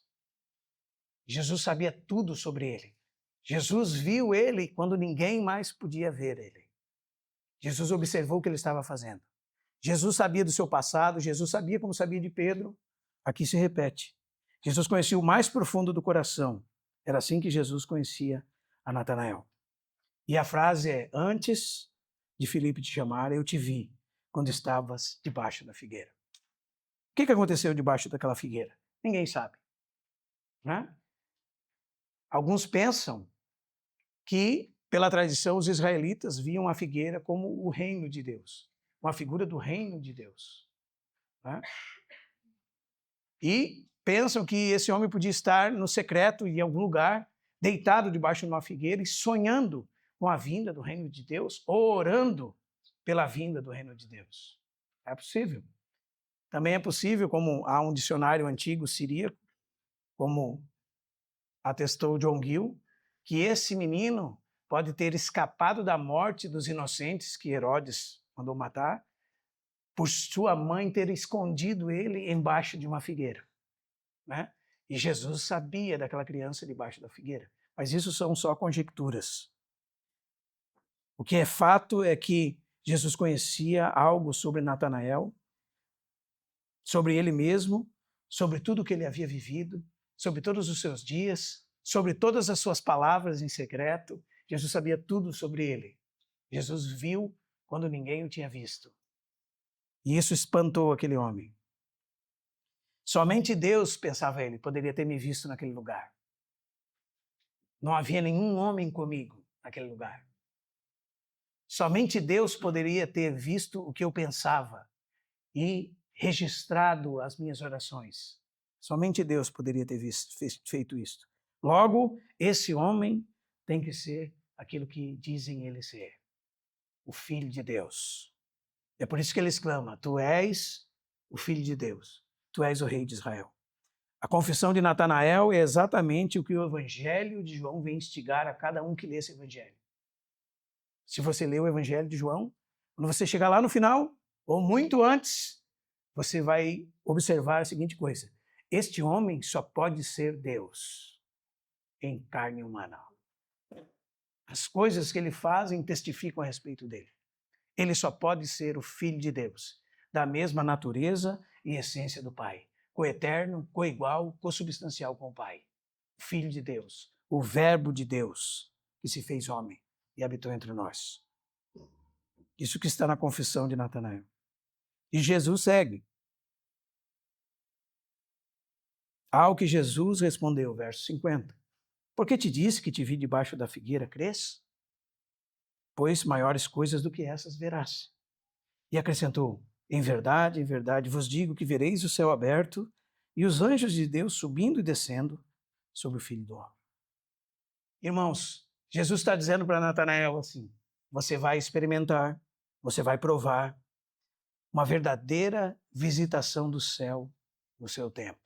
Jesus sabia tudo sobre ele. Jesus viu ele quando ninguém mais podia ver ele. Jesus observou o que ele estava fazendo. Jesus sabia do seu passado, Jesus sabia como sabia de Pedro. Aqui se repete. Jesus conhecia o mais profundo do coração. Era assim que Jesus conhecia a Natanael. E a frase é, antes de Filipe te chamar, eu te vi quando estavas debaixo da figueira. O que aconteceu debaixo daquela figueira? Ninguém sabe. Né? Alguns pensam que, pela tradição, os israelitas viam a figueira como o reino de Deus, uma figura do reino de Deus. Né? E pensam que esse homem podia estar no secreto, em algum lugar, deitado debaixo de uma figueira e sonhando com a vinda do reino de Deus, ou orando pela vinda do reino de Deus. É possível. Também é possível, como há um dicionário antigo siríaco, como atestou John Gill, que esse menino pode ter escapado da morte dos inocentes que Herodes mandou matar, por sua mãe ter escondido ele embaixo de uma figueira. Né? E Jesus sabia daquela criança debaixo da figueira. Mas isso são só conjecturas. O que é fato é que Jesus conhecia algo sobre Natanael, sobre ele mesmo, sobre tudo o que ele havia vivido, sobre todos os seus dias, sobre todas as suas palavras em secreto. Jesus sabia tudo sobre ele. Jesus viu quando ninguém o tinha visto. E isso espantou aquele homem. Somente Deus, pensava ele, poderia ter me visto naquele lugar. Não havia nenhum homem comigo naquele lugar. Somente Deus poderia ter visto o que eu pensava e registrado as minhas orações. Somente Deus poderia ter feito isso. Logo, esse homem tem que ser aquilo que dizem ele ser, o Filho de Deus. É por isso que ele exclama, tu és o Filho de Deus, tu és o Rei de Israel. A confissão de Natanael é exatamente o que o Evangelho de João vem instigar a cada um que lê esse Evangelho. Se você lê o Evangelho de João, quando você chegar lá no final, ou muito antes, você vai observar a seguinte coisa. Este homem só pode ser Deus em carne humana. As coisas que ele faz testificam a respeito dele. Ele só pode ser o Filho de Deus, da mesma natureza e essência do Pai, coeterno, coigual, consubstancial com o Pai. O Filho de Deus, o Verbo de Deus, que se fez homem e habitou entre nós. Isso que está na confissão de Natanael. E Jesus segue. Ao que Jesus respondeu, verso 50. Por que te disse que te vi debaixo da figueira, crês? Pois maiores coisas do que essas verás. E acrescentou, em verdade, vos digo que vereis o céu aberto e os anjos de Deus subindo e descendo sobre o Filho do Homem. Irmãos, Jesus está dizendo para Natanael assim, você vai experimentar, você vai provar uma verdadeira visitação do céu no seu tempo.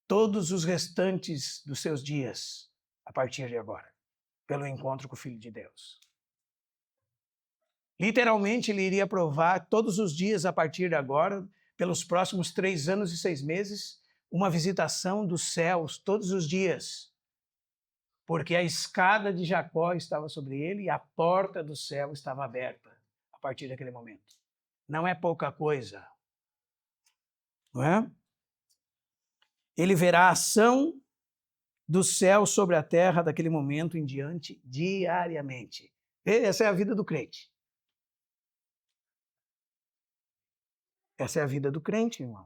Todos os restantes dos seus dias, a partir de agora, pelo encontro com o Filho de Deus. Literalmente, ele iria provar todos os dias, a partir de agora, pelos próximos 3 anos e 6 meses, uma visitação dos céus todos os dias. Porque a escada de Jacó estava sobre ele e a porta do céu estava aberta a partir daquele momento. Não é pouca coisa, não é? Ele verá a ação do céu sobre a terra daquele momento em diante, diariamente. Essa é a vida do crente. Essa é a vida do crente, irmão.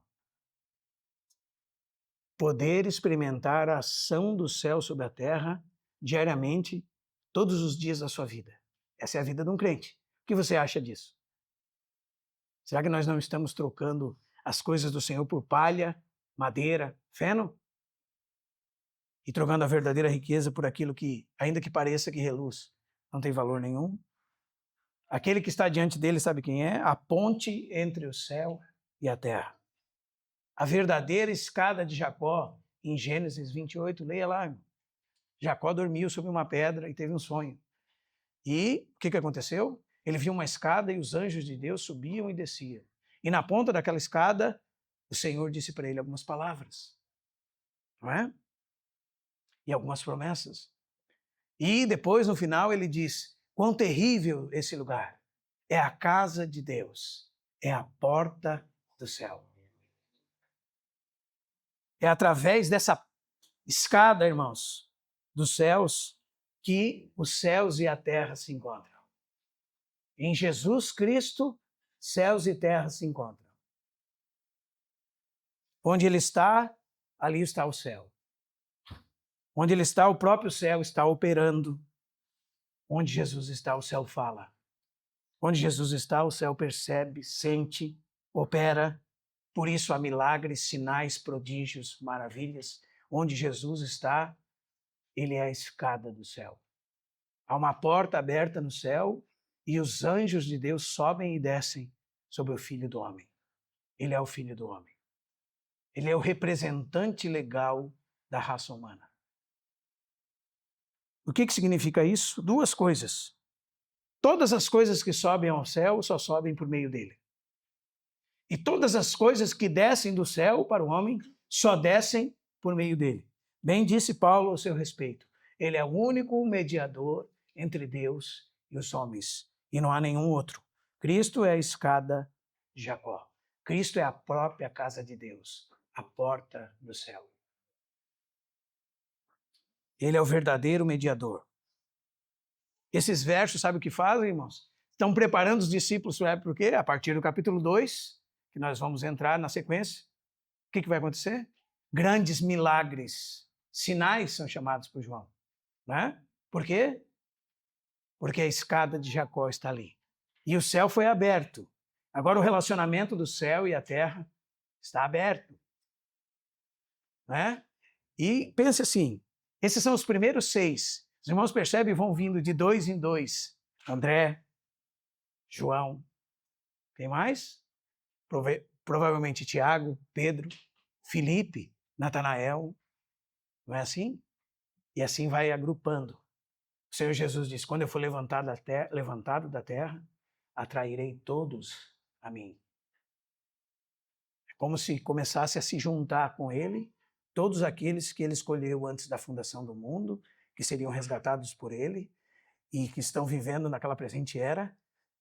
Poder experimentar a ação do céu sobre a terra diariamente, todos os dias da sua vida. Essa é a vida de um crente. O que você acha disso? Será que nós não estamos trocando as coisas do Senhor por palha, madeira, feno? E trocando a verdadeira riqueza por aquilo que, ainda que pareça que reluz, não tem valor nenhum? Aquele que está diante dele, sabe quem é? A ponte entre o céu e a terra. A verdadeira escada de Jacó, em Gênesis 28, leia lá, irmão. Jacó dormiu sobre uma pedra e teve um sonho. E o que aconteceu? Ele viu uma escada e os anjos de Deus subiam e desciam. E na ponta daquela escada, o Senhor disse para ele algumas palavras. Não é? E algumas promessas. E depois, no final, ele diz, quão terrível esse lugar. É a casa de Deus. É a porta do céu. É através dessa escada, irmãos, dos céus, que os céus e a terra se encontram. Em Jesus Cristo, céus e terra se encontram. Onde ele está, ali está o céu. Onde ele está, o próprio céu está operando. Onde Jesus está, o céu fala. Onde Jesus está, o céu percebe, sente, opera. Por isso há milagres, sinais, prodígios, maravilhas. Onde Jesus está, ele é a escada do céu. Há uma porta aberta no céu e os anjos de Deus sobem e descem sobre o Filho do Homem. Ele é o Filho do Homem. Ele é o representante legal da raça humana. O que significa isso? 2 coisas. Todas as coisas que sobem ao céu só sobem por meio dele. E todas as coisas que descem do céu para o homem só descem por meio dele. Bem disse Paulo ao seu respeito. Ele é o único mediador entre Deus e os homens. E não há nenhum outro. Cristo é a escada de Jacó. Cristo é a própria casa de Deus, a porta do céu. Ele é o verdadeiro mediador. Esses versos, sabe o que fazem, irmãos? Estão preparando os discípulos, sabe por quê? A partir do capítulo 2, que nós vamos entrar na sequência, o que vai acontecer? Grandes milagres, sinais são chamados por João. Né? Por quê? Porque a escada de Jacó está ali. E o céu foi aberto. Agora o relacionamento do céu e a terra está aberto. Né? E pense assim, esses são os primeiros 6. Os irmãos percebem, vão vindo de 2 em 2. André, João, quem mais? Provavelmente Tiago, Pedro, Filipe, Natanael. Não é assim? E assim vai agrupando. O Senhor Jesus diz, quando eu for levantado da terra, atrairei todos a mim. É como se começasse a se juntar com ele, todos aqueles que ele escolheu antes da fundação do mundo, que seriam resgatados por ele e que estão vivendo naquela presente era,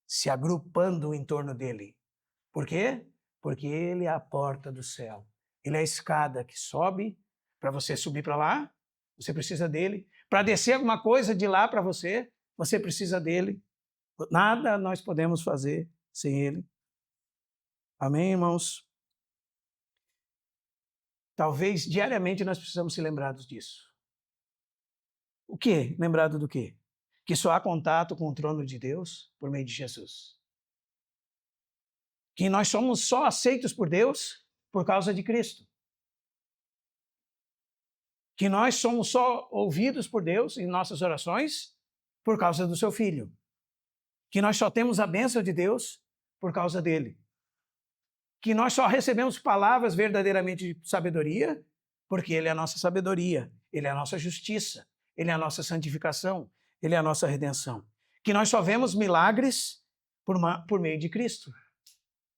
se agrupando em torno dele. Por quê? Porque ele é a porta do céu. Ele é a escada que sobe. Para você subir para lá, você precisa dele. Para descer alguma coisa de lá para você, você precisa dele. Nada nós podemos fazer sem ele. Amém, irmãos? Talvez diariamente nós precisamos ser lembrados disso. O quê? Lembrado do quê? Que só há contato com o trono de Deus por meio de Jesus. Que nós somos só aceitos por Deus por causa de Cristo. Que nós somos só ouvidos por Deus em nossas orações por causa do seu Filho. Que nós só temos a bênção de Deus por causa dele. Que nós só recebemos palavras verdadeiramente de sabedoria porque ele é a nossa sabedoria, ele é a nossa justiça, ele é a nossa santificação, ele é a nossa redenção. Que nós só vemos milagres por meio de Cristo,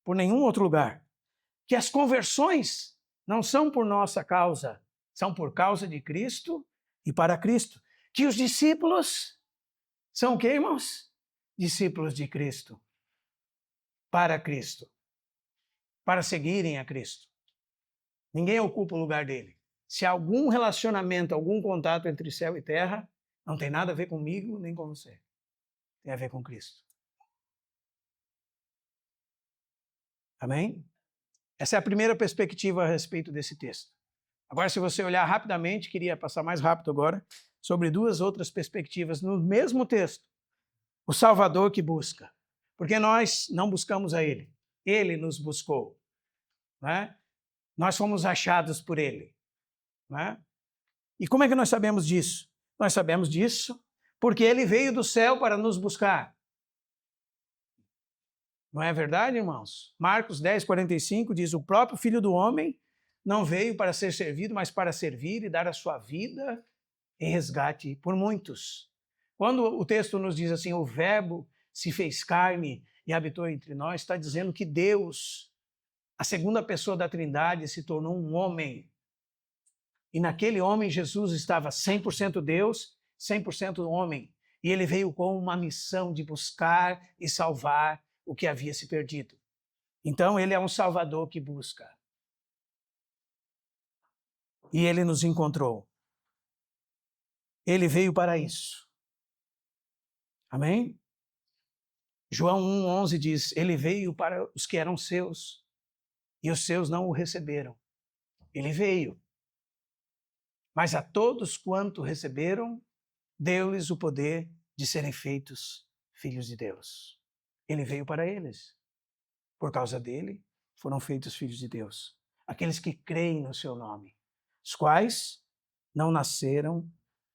por nenhum outro lugar. Que as conversões não são por nossa causa, são por causa de Cristo e para Cristo. Que os discípulos são o quê, irmãos? Discípulos de Cristo, para Cristo, para seguirem a Cristo. Ninguém ocupa o lugar dele. Se há algum relacionamento, algum contato entre céu e terra, não tem nada a ver comigo nem com você. Tem a ver com Cristo. Amém? Essa é a primeira perspectiva a respeito desse texto. Agora, se você olhar rapidamente, queria passar mais rápido agora, sobre duas outras perspectivas no mesmo texto. O Salvador que busca. Porque nós não buscamos a Ele. Ele nos buscou. Não é? Nós fomos achados por Ele. Não é? E como é que nós sabemos disso? Nós sabemos disso porque Ele veio do céu para nos buscar. Não é verdade, irmãos? Marcos 10:45 diz, o próprio Filho do Homem não veio para ser servido, mas para servir e dar a sua vida em resgate por muitos. Quando o texto nos diz assim, o Verbo se fez carne e habitou entre nós, está dizendo que Deus, a segunda pessoa da Trindade, se tornou um homem. E naquele homem Jesus estava 100% Deus, 100% homem. E ele veio com uma missão de buscar e salvar o que havia se perdido. Então ele é um Salvador que busca. E ele nos encontrou. Ele veio para isso. Amém? João 1:11 diz, ele veio para os que eram seus, e os seus não o receberam. Ele veio. Mas a todos quanto receberam, deu-lhes o poder de serem feitos filhos de Deus. Ele veio para eles. Por causa dele, foram feitos filhos de Deus. Aqueles que creem no seu nome, os quais não nasceram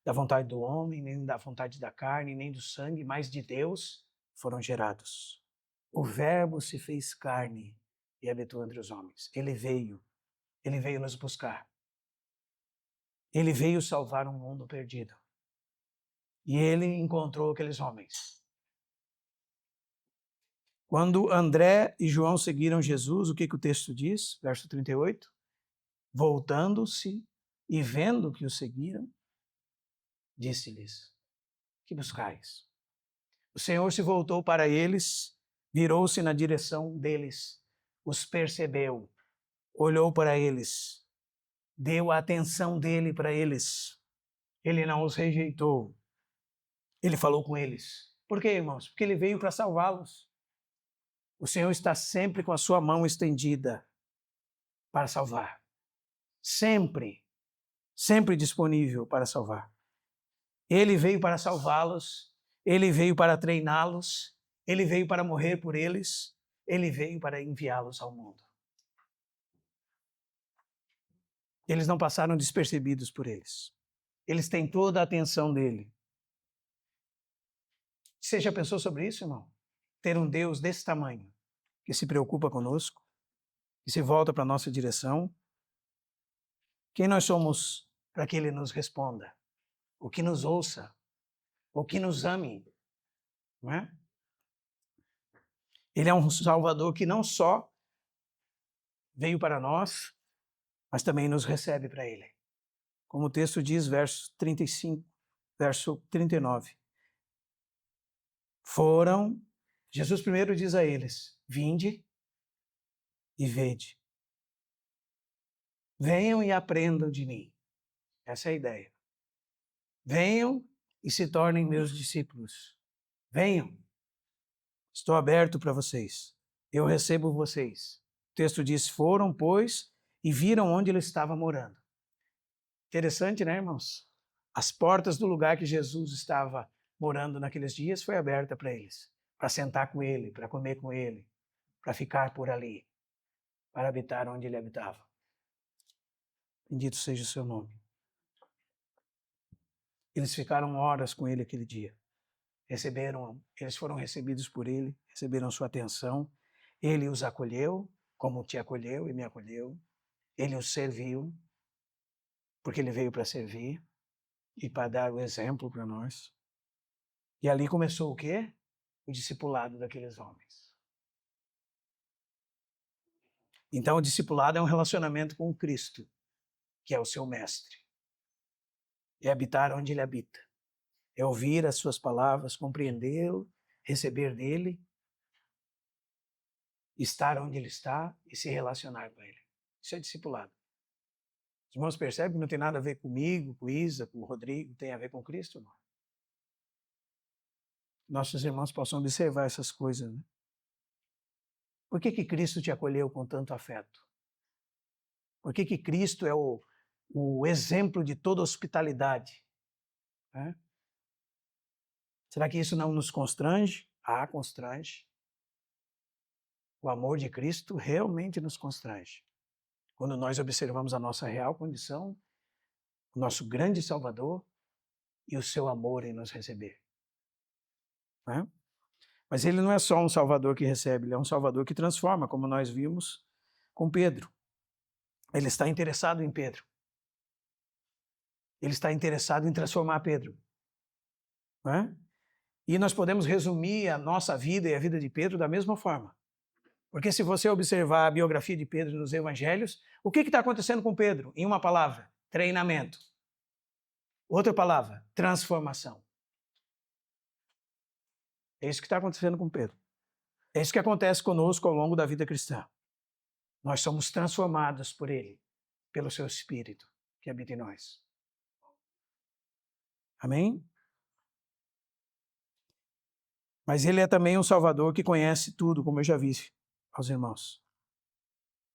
da vontade do homem, nem da vontade da carne, nem do sangue, mas de Deus foram gerados. O Verbo se fez carne e habitou entre os homens. Ele veio nos buscar. Ele veio salvar um mundo perdido. E ele encontrou aqueles homens. Quando André e João seguiram Jesus, o que o texto diz? Verso 38. Voltando-se e vendo que o seguiram, disse-lhes, que buscais? O Senhor se voltou para eles, virou-se na direção deles, os percebeu, olhou para eles, deu a atenção dele para eles. Ele não os rejeitou. Ele falou com eles. Por quê, irmãos? Porque ele veio para salvá-los. O Senhor está sempre com a sua mão estendida para salvar. Sempre, sempre disponível para salvar. Ele veio para salvá-los, ele veio para treiná-los, ele veio para morrer por eles, ele veio para enviá-los ao mundo. Eles não passaram despercebidos por eles. Eles têm toda a atenção dele. Você já pensou sobre isso, irmão? Ter um Deus desse tamanho, que se preocupa conosco, que se volta para a nossa direção. Quem nós somos para que ele nos responda? Ou que nos ouça? Ou que nos ame? Não é? Ele é um Salvador que não só veio para nós, mas também nos recebe para ele. Como o texto diz, verso 35, verso 39. Jesus primeiro diz a eles, vinde e vede. Venham e aprendam de mim. Essa é a ideia. Venham e se tornem meus discípulos. Venham. Estou aberto para vocês. Eu recebo vocês. O texto diz, foram, pois, e viram onde ele estava morando. Interessante, né, irmãos? As portas do lugar que Jesus estava morando naqueles dias foi aberta para eles, para sentar com ele, para comer com ele, para ficar por ali, para habitar onde ele habitava. Bendito seja o seu nome. Eles ficaram horas com ele aquele dia. Eles foram recebidos por ele, receberam sua atenção. Ele os acolheu, como te acolheu e me acolheu. Ele os serviu, porque ele veio para servir e para dar o exemplo para nós. E ali começou o quê? O discipulado daqueles homens. Então, o discipulado é um relacionamento com Cristo, que é o seu mestre. É habitar onde ele habita. É ouvir as suas palavras, compreendê-lo, receber dele, estar onde ele está e se relacionar com ele. Isso é discipulado. Os irmãos percebem que não tem nada a ver comigo, com Isa, com o Rodrigo, tem a ver com Cristo, não? Nossos irmãos possam observar essas coisas, né? Por que Cristo te acolheu com tanto afeto? Por que Cristo é o exemplo de toda hospitalidade? Né? Será que isso não nos constrange? Ah, constrange. O amor de Cristo realmente nos constrange. Quando nós observamos a nossa real condição, o nosso grande Salvador e o seu amor em nos receber. Né? Mas ele não é só um Salvador que recebe, ele é um Salvador que transforma, como nós vimos com Pedro. Ele está interessado em Pedro. Ele está interessado em transformar Pedro. Né? E nós podemos resumir a nossa vida e a vida de Pedro da mesma forma. Porque se você observar a biografia de Pedro nos evangelhos, o que está acontecendo com Pedro? Em uma palavra, treinamento. Outra palavra, transformação. É isso que está acontecendo com Pedro. É isso que acontece conosco ao longo da vida cristã. Nós somos transformados por ele, pelo seu Espírito que habita em nós. Amém? Mas ele é também um Salvador que conhece tudo, como eu já disse aos irmãos.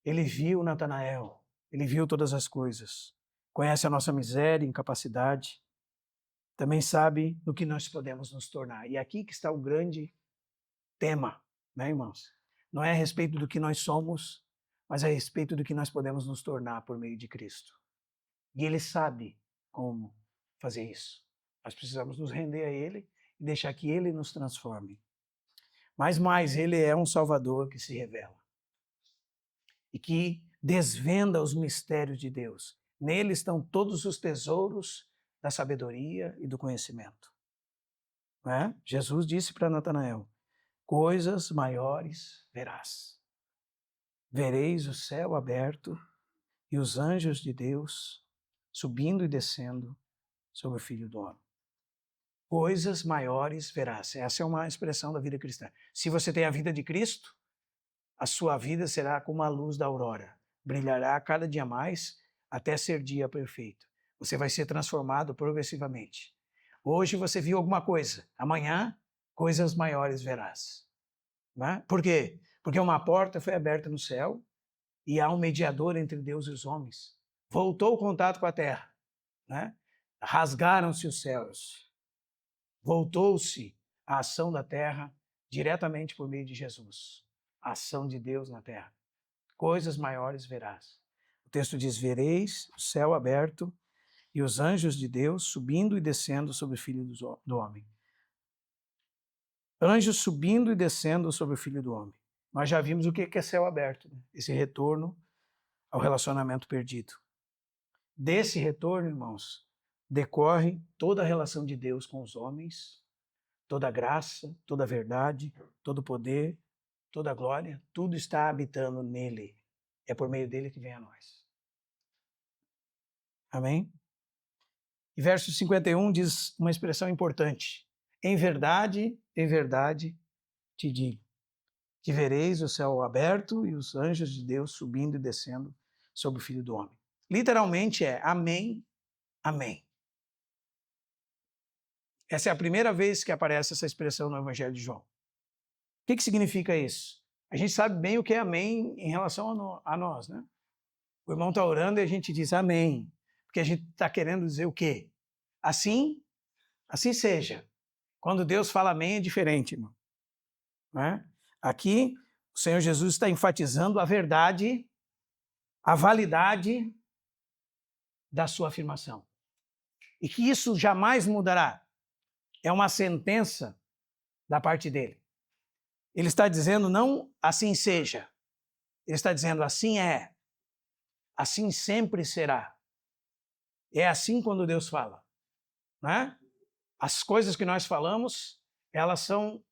Ele viu Natanael, ele viu todas as coisas, conhece a nossa miséria, incapacidade, também sabe no que nós podemos nos tornar. E aqui que está o grande tema, né, irmãos? Não é a respeito do que nós somos, mas é a respeito do que nós podemos nos tornar por meio de Cristo. E ele sabe como fazer isso. Nós precisamos nos render a ele e deixar que ele nos transforme. Mas mais, ele é um Salvador que se revela e que desvenda os mistérios de Deus. Nele estão todos os tesouros da sabedoria e do conhecimento. Né? Jesus disse para Natanael, coisas maiores verás. Vereis o céu aberto e os anjos de Deus subindo e descendo sobre o Filho do Homem. Coisas maiores verás. Essa é uma expressão da vida cristã. Se você tem a vida de Cristo, a sua vida será como a luz da aurora. Brilhará cada dia mais até ser dia perfeito. Você vai ser transformado progressivamente. Hoje você viu alguma coisa. Amanhã, coisas maiores verás. Né? Por quê? Porque uma porta foi aberta no céu e há um mediador entre Deus e os homens. Voltou o contato com a terra. Né? Rasgaram-se os céus. Voltou-se a ação da terra diretamente por meio de Jesus. A ação de Deus na terra. Coisas maiores verás. O texto diz, vereis o céu aberto e os anjos de Deus subindo e descendo sobre o Filho do Homem. Anjos subindo e descendo sobre o Filho do Homem. Nós já vimos o que é céu aberto, né? Esse retorno ao relacionamento perdido. Desse retorno, irmãos, decorre toda a relação de Deus com os homens, toda a graça, toda a verdade, todo o poder, toda a glória, tudo está habitando nele. É por meio dele que vem a nós. Amém? E verso 51 diz uma expressão importante. Em verdade te digo, que vereis o céu aberto e os anjos de Deus subindo e descendo sobre o Filho do Homem. Literalmente é amém, amém. Essa é a primeira vez que aparece essa expressão no Evangelho de João. O que significa isso? A gente sabe bem o que é amém em relação a nós, né? O irmão está orando e a gente diz amém. Porque a gente está querendo dizer o quê? Assim seja. Quando Deus fala amém é diferente, irmão. Não é? Aqui, o Senhor Jesus está enfatizando a verdade, a validade da sua afirmação. E que isso jamais mudará. É uma sentença da parte dele. Ele está dizendo não assim seja. Ele está dizendo assim é. Assim sempre será. É assim quando Deus fala. Né? As coisas que nós falamos, elas são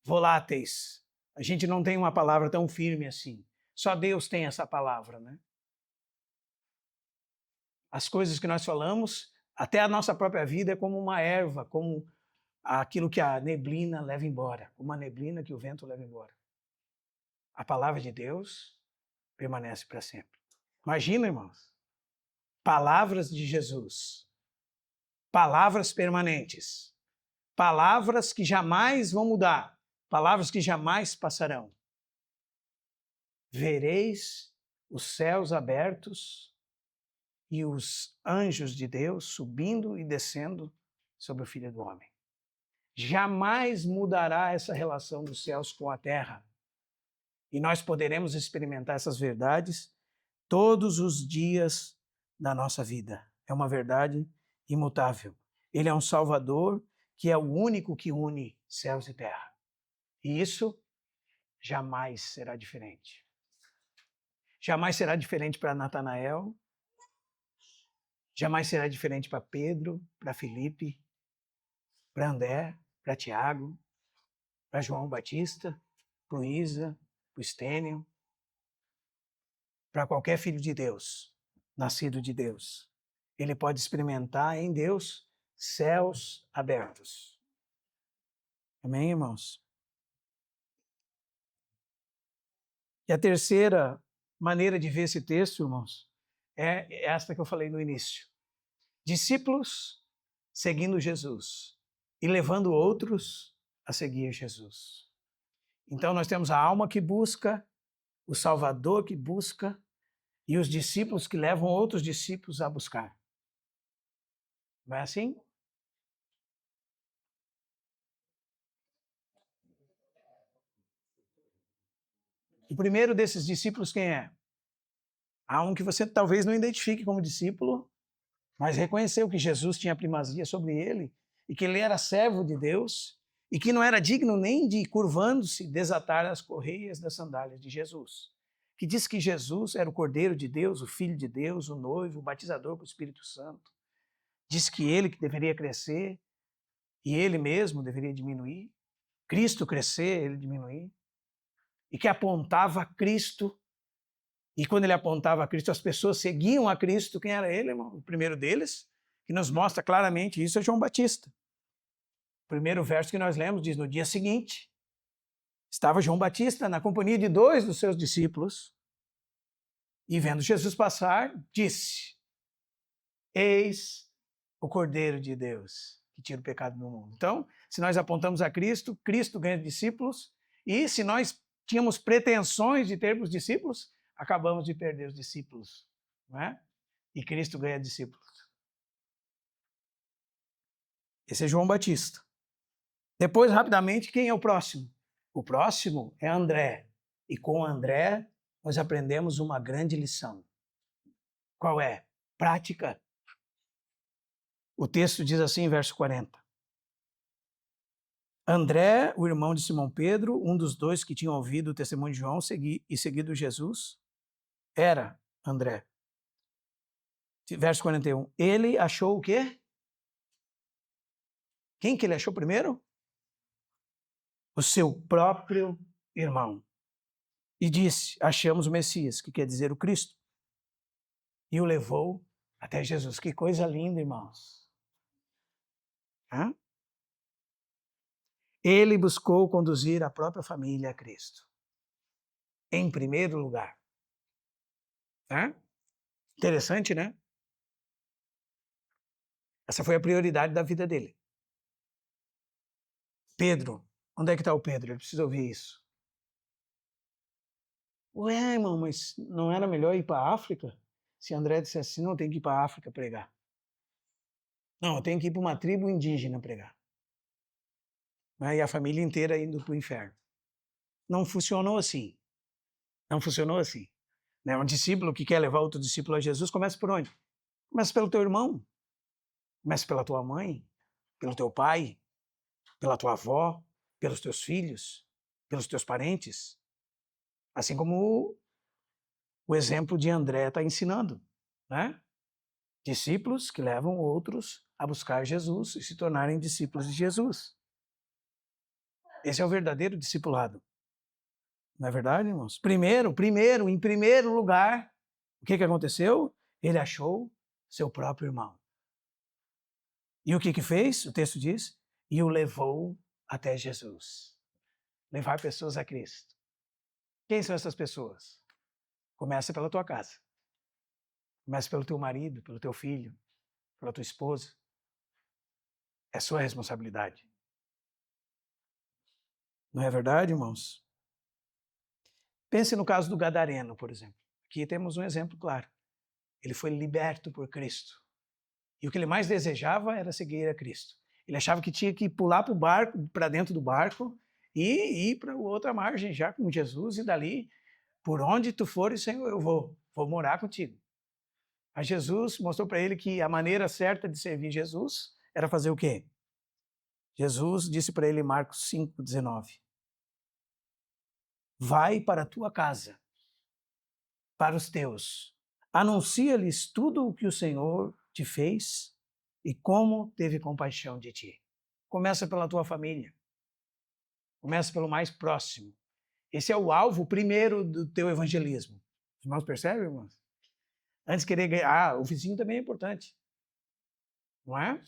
voláteis. A gente não tem uma palavra tão firme assim. Só Deus tem essa palavra, né? As coisas que nós falamos, até a nossa própria vida é como uma erva, como aquilo que a neblina leva embora, como a neblina que o vento leva embora. A palavra de Deus permanece para sempre. Imagina, irmãos, palavras de Jesus, palavras permanentes, palavras que jamais vão mudar, palavras que jamais passarão. Vereis os céus abertos e os anjos de Deus subindo e descendo sobre o Filho do Homem. Jamais mudará essa relação dos céus com a terra. E nós poderemos experimentar essas verdades todos os dias da nossa vida. É uma verdade imutável. Ele é um Salvador que é o único que une céus e terra. E isso jamais será diferente. Jamais será diferente para Natanael, jamais será diferente para Pedro, para Felipe, para André, para Tiago, para João Batista, para o Isa, para o Estênio, para qualquer filho de Deus, nascido de Deus. Ele pode experimentar em Deus céus abertos. Amém, irmãos? E a terceira maneira de ver esse texto, irmãos, é esta que eu falei no início. Discípulos seguindo Jesus e levando outros a seguir Jesus. Então nós temos a alma que busca, o Salvador que busca e os discípulos que levam outros discípulos a buscar. Não é assim? O primeiro desses discípulos quem é? Há um que você talvez não identifique como discípulo, mas reconheceu que Jesus tinha primazia sobre ele e que ele era servo de Deus e que não era digno nem de, curvando-se, desatar as correias das sandálias de Jesus. Que diz que Jesus era o Cordeiro de Deus, o Filho de Deus, o noivo, o batizador com o Espírito Santo. Diz que ele que deveria crescer e ele mesmo deveria diminuir. Cristo crescer, ele diminuir. E que apontava a Cristo. E quando ele apontava a Cristo, as pessoas seguiam a Cristo. Quem era ele, irmão? O primeiro deles, que nos mostra claramente isso, é João Batista. O primeiro verso que nós lemos diz, no dia seguinte, estava João Batista na companhia de 2 dos seus discípulos e vendo Jesus passar, disse, eis o Cordeiro de Deus que tira o pecado do mundo. Então, se nós apontamos a Cristo, Cristo ganha discípulos e se nós tínhamos pretensões de termos discípulos, acabamos de perder os discípulos, não é? E Cristo ganha discípulos. Esse é João Batista. Depois, rapidamente, quem é o próximo? O próximo é André. E com André, nós aprendemos uma grande lição. Qual é? Prática. O texto diz assim, verso 40. André, o irmão de Simão Pedro, um dos 2 que tinham ouvido o testemunho de João e seguido Jesus, era André. Verso 41. Ele achou o quê? Quem que ele achou primeiro? O seu próprio irmão. E disse, achamos o Messias, que quer dizer o Cristo. E o levou até Jesus. Que coisa linda, irmãos. Hã? Ele buscou conduzir a própria família a Cristo. Em primeiro lugar. Hã? Interessante, né? Essa foi a prioridade da vida dele. Pedro. Onde é que está o Pedro? Ele precisa ouvir isso. Ué, irmão, mas não era melhor ir para a África? Se André dissesse assim, não, eu tenho que ir para a África pregar. Não, eu tenho que ir para uma tribo indígena pregar. E a família inteira indo para o inferno. Não funcionou assim. Não funcionou assim. Né? Um discípulo que quer levar outro discípulo a Jesus, começa por onde? Começa pelo teu irmão. Começa pela tua mãe, pelo teu pai, pela tua avó, pelos teus filhos, pelos teus parentes. Assim como o exemplo de André está ensinando, né? Discípulos que levam outros a buscar Jesus e se tornarem discípulos de Jesus. Esse é o verdadeiro discipulado. Não é verdade, irmãos? Em primeiro lugar, o que aconteceu? Ele achou seu próprio irmão. E o que fez? O texto diz, e o levou até Jesus. Levar pessoas a Cristo. Quem são essas pessoas? Começa pela tua casa. Começa pelo teu marido, pelo teu filho, pela tua esposa. É sua responsabilidade. Não é verdade, irmãos? Pense no caso do Gadareno, por exemplo. Aqui temos um exemplo claro. Ele foi liberto por Cristo. E o que ele mais desejava era seguir a Cristo. Ele achava que tinha que pular para o barco, para dentro do barco e ir para outra margem já com Jesus e dali, por onde tu fores, Senhor, eu vou morar contigo. Mas Jesus mostrou para ele que a maneira certa de servir Jesus era fazer o quê? Jesus disse para ele em Marcos 5,19: vai para a tua casa, para os teus, anuncia-lhes tudo o que o Senhor te fez e como teve compaixão de ti. Começa pela tua família. Começa pelo mais próximo. Esse é o alvo primeiro do teu evangelismo. Os irmãos percebem, irmãos? Antes de querer ganhar, o vizinho também é importante. Não é?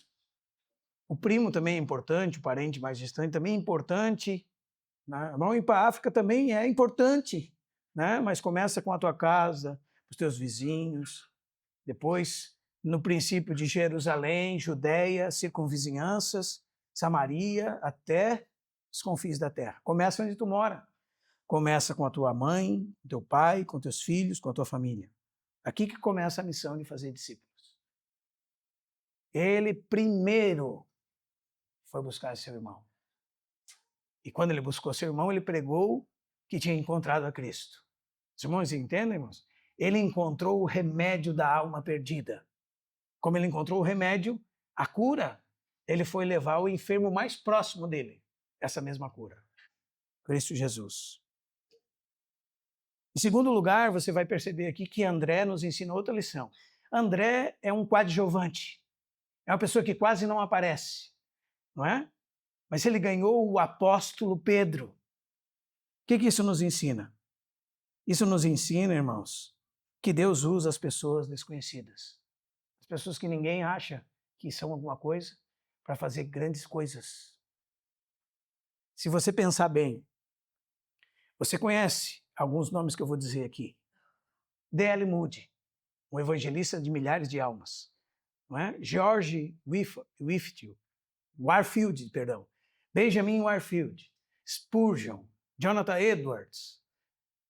O primo também é importante, o parente mais distante também é importante. Né? Vamos ir para a África também é importante, né? Mas começa com a tua casa, os teus vizinhos, depois, no princípio de Jerusalém, Judéia, circunvizinhanças, Samaria, até os confins da terra. Começa onde tu mora. Começa com a tua mãe, com teu pai, com teus filhos, com a tua família. Aqui que começa a missão de fazer discípulos. Ele primeiro foi buscar seu irmão. E quando ele buscou seu irmão, ele pregou que tinha encontrado a Cristo. Os irmãos entendem, irmãos? Ele encontrou o remédio da alma perdida. Como ele encontrou o remédio, a cura, ele foi levar o enfermo mais próximo dele, essa mesma cura. Cristo Jesus. Em segundo lugar, você vai perceber aqui que André nos ensina outra lição. André é um coadjuvante. É uma pessoa que quase não aparece, não é? Mas ele ganhou o apóstolo Pedro. O que isso nos ensina? Isso nos ensina, irmãos, que Deus usa as pessoas desconhecidas. As pessoas que ninguém acha que são alguma coisa para fazer grandes coisas. Se você pensar bem, você conhece alguns nomes que eu vou dizer aqui. D.L. Moody, um evangelista de milhares de almas. Não é? George Warfield, Benjamin Warfield, Spurgeon, Jonathan Edwards.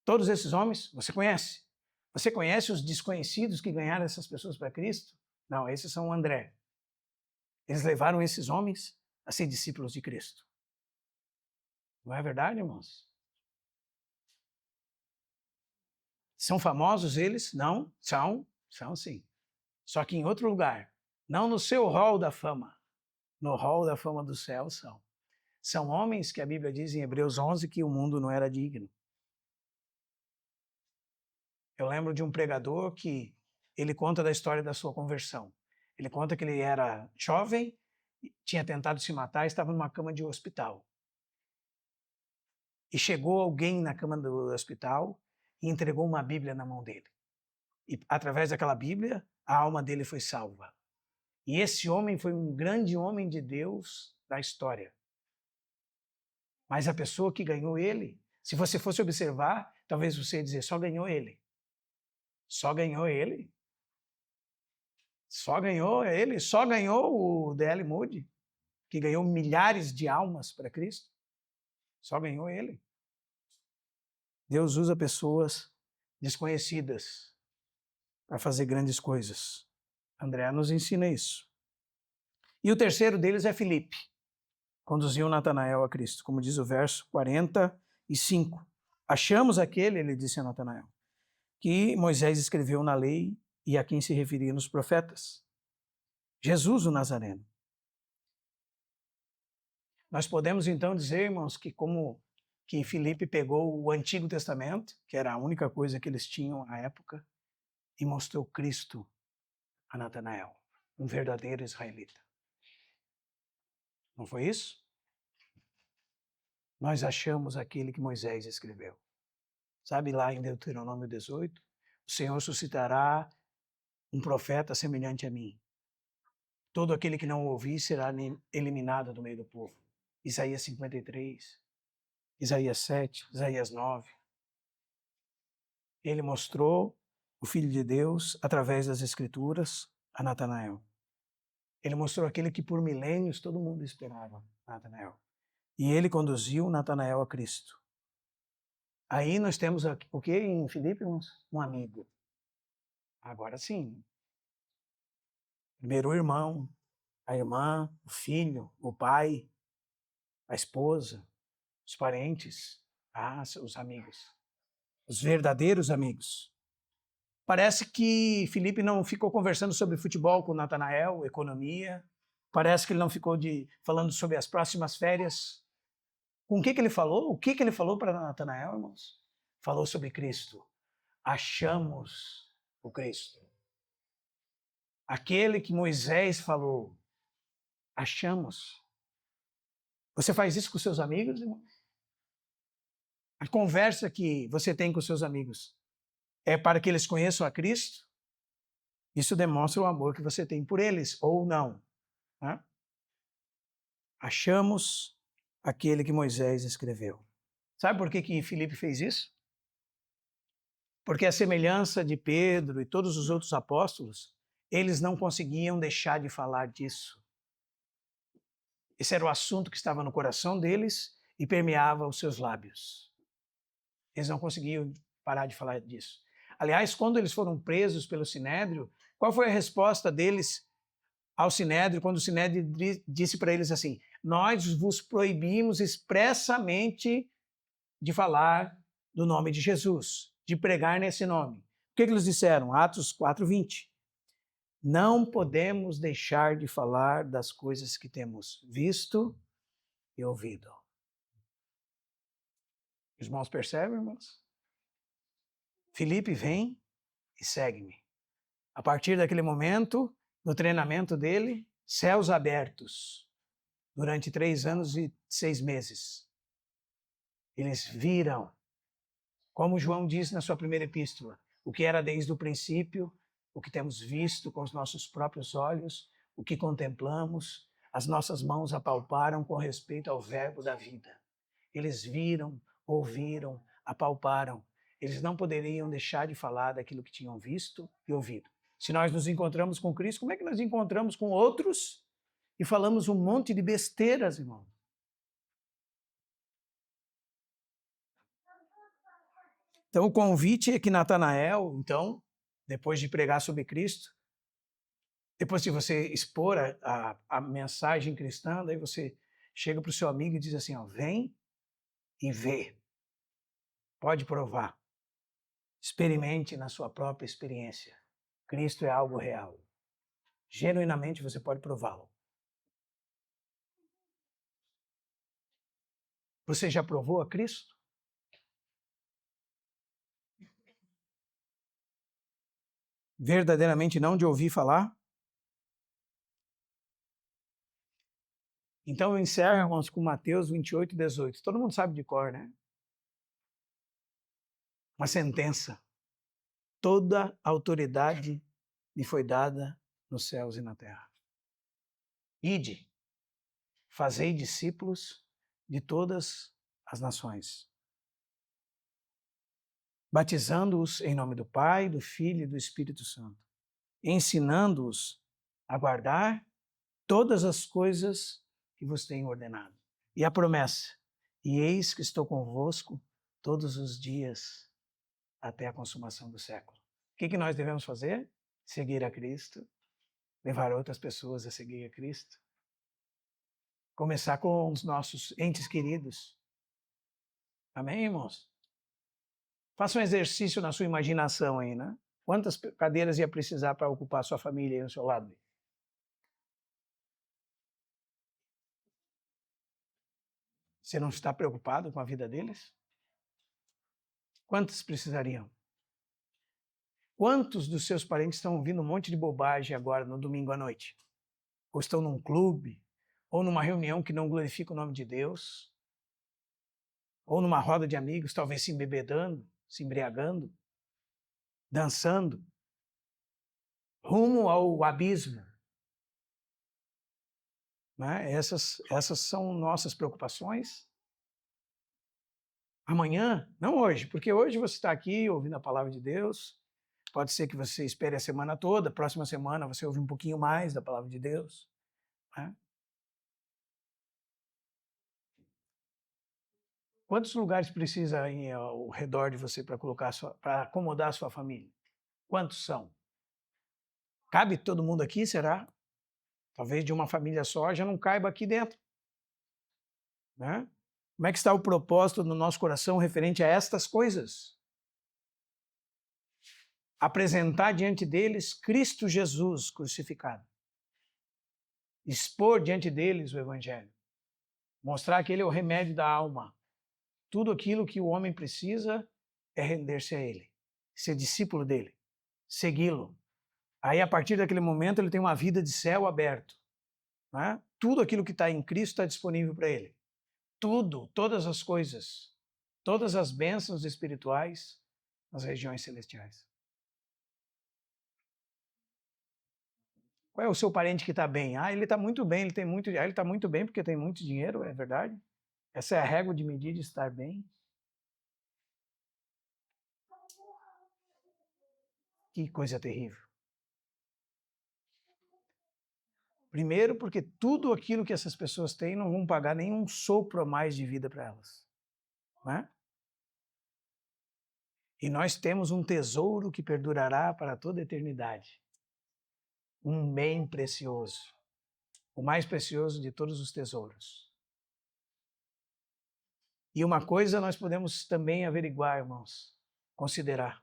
Todos esses homens você conhece. Você conhece os desconhecidos que ganharam essas pessoas para Cristo? Não, esses são o André. Eles levaram esses homens a ser discípulos de Cristo. Não é verdade, irmãos? São famosos eles? Não, são sim. Só que em outro lugar, não no seu hall da fama. No hall da fama do céu são. São homens que a Bíblia diz em Hebreus 11 que o mundo não era digno. Eu lembro de um pregador que ele conta da história da sua conversão. Ele conta que ele era jovem, tinha tentado se matar, estava numa cama de hospital. E chegou alguém na cama do hospital e entregou uma Bíblia na mão dele. E através daquela Bíblia, a alma dele foi salva. E esse homem foi um grande homem de Deus da história. Mas a pessoa que ganhou ele, se você fosse observar, talvez você ia dizer, só ganhou ele. Só ganhou ele. Só ganhou ele. Só ganhou o D.L. Moody, que ganhou milhares de almas para Cristo. Só ganhou ele. Deus usa pessoas desconhecidas para fazer grandes coisas. André nos ensina isso. E o terceiro deles é Filipe. Conduziu Natanael a Cristo, como diz o verso 45. Achamos aquele, ele disse a Natanael, que Moisés escreveu na lei e a quem se referia nos profetas. Jesus o Nazareno. Nós podemos então dizer, irmãos, que como que Filipe pegou o Antigo Testamento, que era a única coisa que eles tinham à época, e mostrou Cristo a Natanael, um verdadeiro israelita. Não foi isso? Nós achamos aquele que Moisés escreveu. Sabe lá em Deuteronômio 18? O Senhor suscitará um profeta semelhante a mim. Todo aquele que não o ouvir será eliminado do meio do povo. Isaías 53, Isaías 7, Isaías 9. Ele mostrou o Filho de Deus através das Escrituras a Natanael. Ele mostrou aquele que por milênios todo mundo esperava, Natanael. E ele conduziu Natanael a Cristo. Aí nós temos o que em Filipe? Um amigo. Agora sim. Primeiro o irmão, a irmã, o filho, o pai, a esposa, os parentes, os amigos. Os verdadeiros amigos. Parece que Filipe não ficou conversando sobre futebol com Natanael, economia. Parece que ele não ficou falando sobre as próximas férias. Com o que ele falou? O que ele falou para Natanael, irmãos? Falou sobre Cristo. Achamos o Cristo. Aquele que Moisés falou. Achamos. Você faz isso com seus amigos, irmão? A conversa que você tem com seus amigos é para que eles conheçam a Cristo? Isso demonstra o amor que você tem por eles, ou não. Né? Achamos aquele que Moisés escreveu. Sabe por que Filipe fez isso? Porque a semelhança de Pedro e todos os outros apóstolos, eles não conseguiam deixar de falar disso. Esse era o assunto que estava no coração deles e permeava os seus lábios. Eles não conseguiam parar de falar disso. Aliás, quando eles foram presos pelo Sinédrio, qual foi a resposta deles ao Sinédrio, quando o Sinédrio disse para eles assim: nós vos proibimos expressamente de falar do nome de Jesus, de pregar nesse nome. O que eles disseram? Atos 4:20. Não podemos deixar de falar das coisas que temos visto e ouvido. Os irmãos percebem, irmãos? Filipe vem e segue-me. A partir daquele momento, no treinamento dele, céus abertos, durante 3 anos e 6 meses. Eles viram, como João disse na sua primeira epístola, o que era desde o princípio, o que temos visto com os nossos próprios olhos, o que contemplamos, as nossas mãos apalparam com respeito ao verbo da vida. Eles viram, ouviram, apalparam. Eles não poderiam deixar de falar daquilo que tinham visto e ouvido. Se nós nos encontramos com Cristo, como é que nós encontramos com outros e falamos um monte de besteiras, irmão? Então, o convite é que Natanael, então, depois de pregar sobre Cristo, depois de você expor a mensagem cristã, daí você chega para o seu amigo e diz assim, ó, vem e vê. Pode provar. Experimente na sua própria experiência. Cristo é algo real. Genuinamente você pode prová-lo. Você já provou a Cristo? Verdadeiramente não de ouvir falar? Então eu encerro, irmãos, com Mateus 28:18. Todo mundo sabe de cor, né? Uma sentença. Toda autoridade me foi dada nos céus e na terra. Ide, fazei discípulos de todas as nações, batizando-os em nome do Pai, do Filho e do Espírito Santo, ensinando-os a guardar todas as coisas que vos tenho ordenado. E a promessa: e eis que estou convosco todos os dias até a consumação do século. O que nós devemos fazer? Seguir a Cristo, levar outras pessoas a seguir a Cristo, começar com os nossos entes queridos. Amém, irmãos? Faça um exercício na sua imaginação aí, né? Quantas cadeiras ia precisar para ocupar a sua família aí ao seu lado? Você não está preocupado com a vida deles? Quantos precisariam? Quantos dos seus parentes estão ouvindo um monte de bobagem agora no domingo à noite? Ou estão num clube? Ou numa reunião que não glorifica o nome de Deus? Ou numa roda de amigos, talvez se embebedando, se embriagando, dançando, rumo ao abismo? Né? Essas são nossas preocupações. Amanhã, não hoje, porque hoje você está aqui ouvindo a palavra de Deus. Pode ser que você espere a semana toda, próxima semana você ouve um pouquinho mais da palavra de Deus. Né? Quantos lugares precisa aí ao redor de você para para acomodar a sua família? Quantos são? Cabe todo mundo aqui, será? Talvez de uma família só já não caiba aqui dentro. Né? Como é que está o propósito no nosso coração referente a estas coisas? Apresentar diante deles Cristo Jesus crucificado. Expor diante deles o Evangelho. Mostrar que Ele é o remédio da alma. Tudo aquilo que o homem precisa é render-se a Ele, ser discípulo dEle, segui-lo. Aí, a partir daquele momento, ele tem uma vida de céu aberto. Né? Tudo aquilo que está em Cristo está disponível para ele. Tudo, todas as coisas, todas as bênçãos espirituais nas regiões celestiais. Qual é o seu parente que está bem? Ah, ele está muito bem, ele tem muito. Ah, ele está muito bem porque tem muito dinheiro, é verdade? Essa é a régua de medir de estar bem? Que coisa terrível. Primeiro, porque tudo aquilo que essas pessoas têm não vão pagar nenhum sopro a mais de vida para elas. Né? E nós temos um tesouro que perdurará para toda a eternidade. Um bem precioso. O mais precioso de todos os tesouros. E uma coisa nós podemos também averiguar, irmãos, considerar.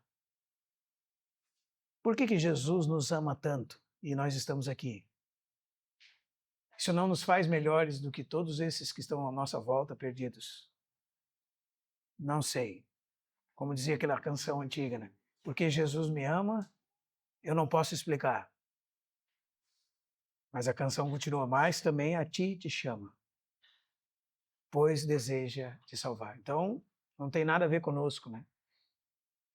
Por que Jesus nos ama tanto e nós estamos aqui? Isso não nos faz melhores do que todos esses que estão à nossa volta perdidos? Não sei. Como dizia aquela canção antiga, né? Porque Jesus me ama, eu não posso explicar. Mas a canção continua, mas também a ti te chama, pois deseja te salvar. Então, não tem nada a ver conosco, né?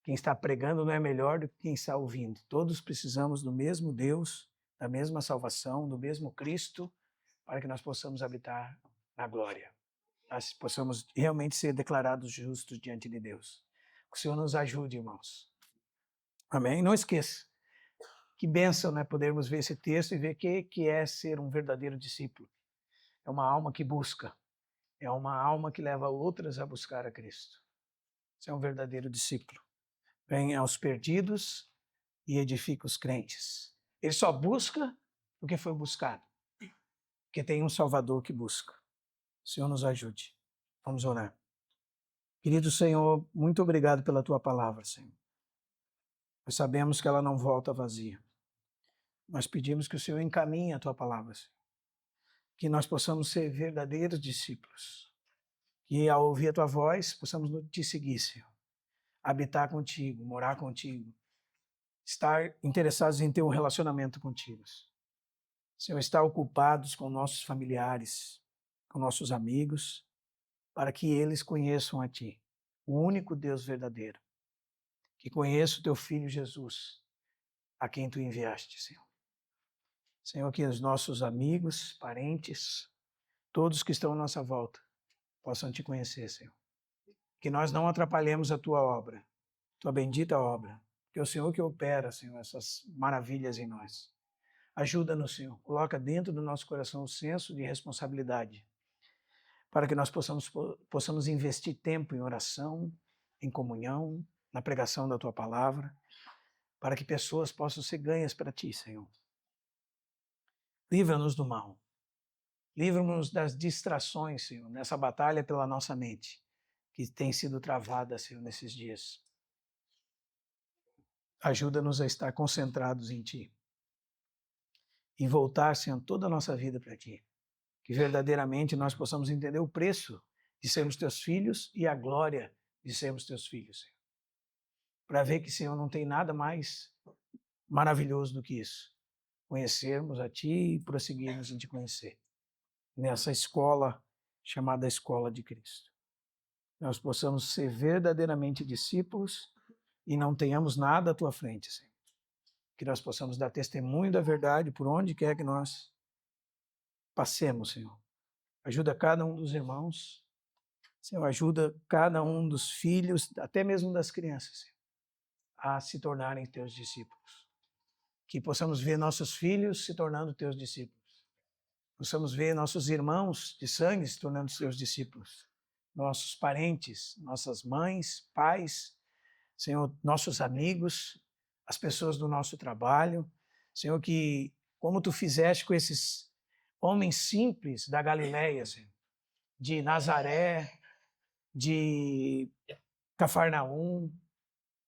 Quem está pregando não é melhor do que quem está ouvindo. Todos precisamos do mesmo Deus, da mesma salvação, do mesmo Cristo, para que nós possamos habitar na glória. Nós possamos realmente ser declarados justos diante de Deus. Que o Senhor nos ajude, irmãos. Amém? Não esqueça. Que bênção, né? Podermos ver esse texto e ver o que é ser um verdadeiro discípulo. É uma alma que busca. É uma alma que leva outras a buscar a Cristo. Você é um verdadeiro discípulo. Vem aos perdidos e edifica os crentes. Ele só busca porque foi buscado. Porque tem um Salvador que busca. O Senhor nos ajude. Vamos orar. Querido Senhor, muito obrigado pela Tua palavra, Senhor. Nós sabemos que ela não volta vazia. Nós pedimos que o Senhor encaminhe a Tua palavra, Senhor. Que nós possamos ser verdadeiros discípulos. Que ao ouvir a Tua voz, possamos Te seguir, Senhor. Habitar contigo, morar contigo. Estar interessados em ter um relacionamento contigo. Senhor, estar ocupados com nossos familiares, com nossos amigos, para que eles conheçam a Ti, o único Deus verdadeiro. Que conheça o Teu Filho Jesus, a quem Tu enviaste, Senhor. Senhor, que os nossos amigos, parentes, todos que estão à nossa volta, possam Te conhecer, Senhor. Que nós não atrapalhemos a Tua obra, Tua bendita obra, que é o Senhor que opera, Senhor, essas maravilhas em nós. Ajuda-nos, Senhor. Coloca dentro do nosso coração o senso de responsabilidade, para que nós possamos investir tempo em oração, em comunhão, na pregação da tua palavra, para que pessoas possam ser ganhas para ti, Senhor. Livra-nos do mal. Livra-nos das distrações, Senhor, nessa batalha pela nossa mente, que tem sido travada, Senhor, nesses dias. Ajuda-nos a estar concentrados em Ti e voltar, Senhor, toda a nossa vida para Ti. Que verdadeiramente nós possamos entender o preço de sermos Teus filhos e a glória de sermos Teus filhos, Senhor. Para ver que, Senhor, não tem nada mais maravilhoso do que isso. Conhecermos a Ti e prosseguirmos em Te conhecer. Nessa escola chamada Escola de Cristo. Nós possamos ser verdadeiramente discípulos e não tenhamos nada à Tua frente, Senhor. Que nós possamos dar testemunho da verdade por onde quer que nós passemos, Senhor. Ajuda cada um dos irmãos, Senhor, ajuda cada um dos filhos, até mesmo das crianças, Senhor, a se tornarem Teus discípulos. Que possamos ver nossos filhos se tornando Teus discípulos. Possamos ver nossos irmãos de sangue se tornando Teus discípulos. Nossos parentes, nossas mães, pais, Senhor, nossos amigos, as pessoas do nosso trabalho. Senhor, que como Tu fizeste com esses homens simples da Galileia, Senhor, de Nazaré, de Cafarnaum,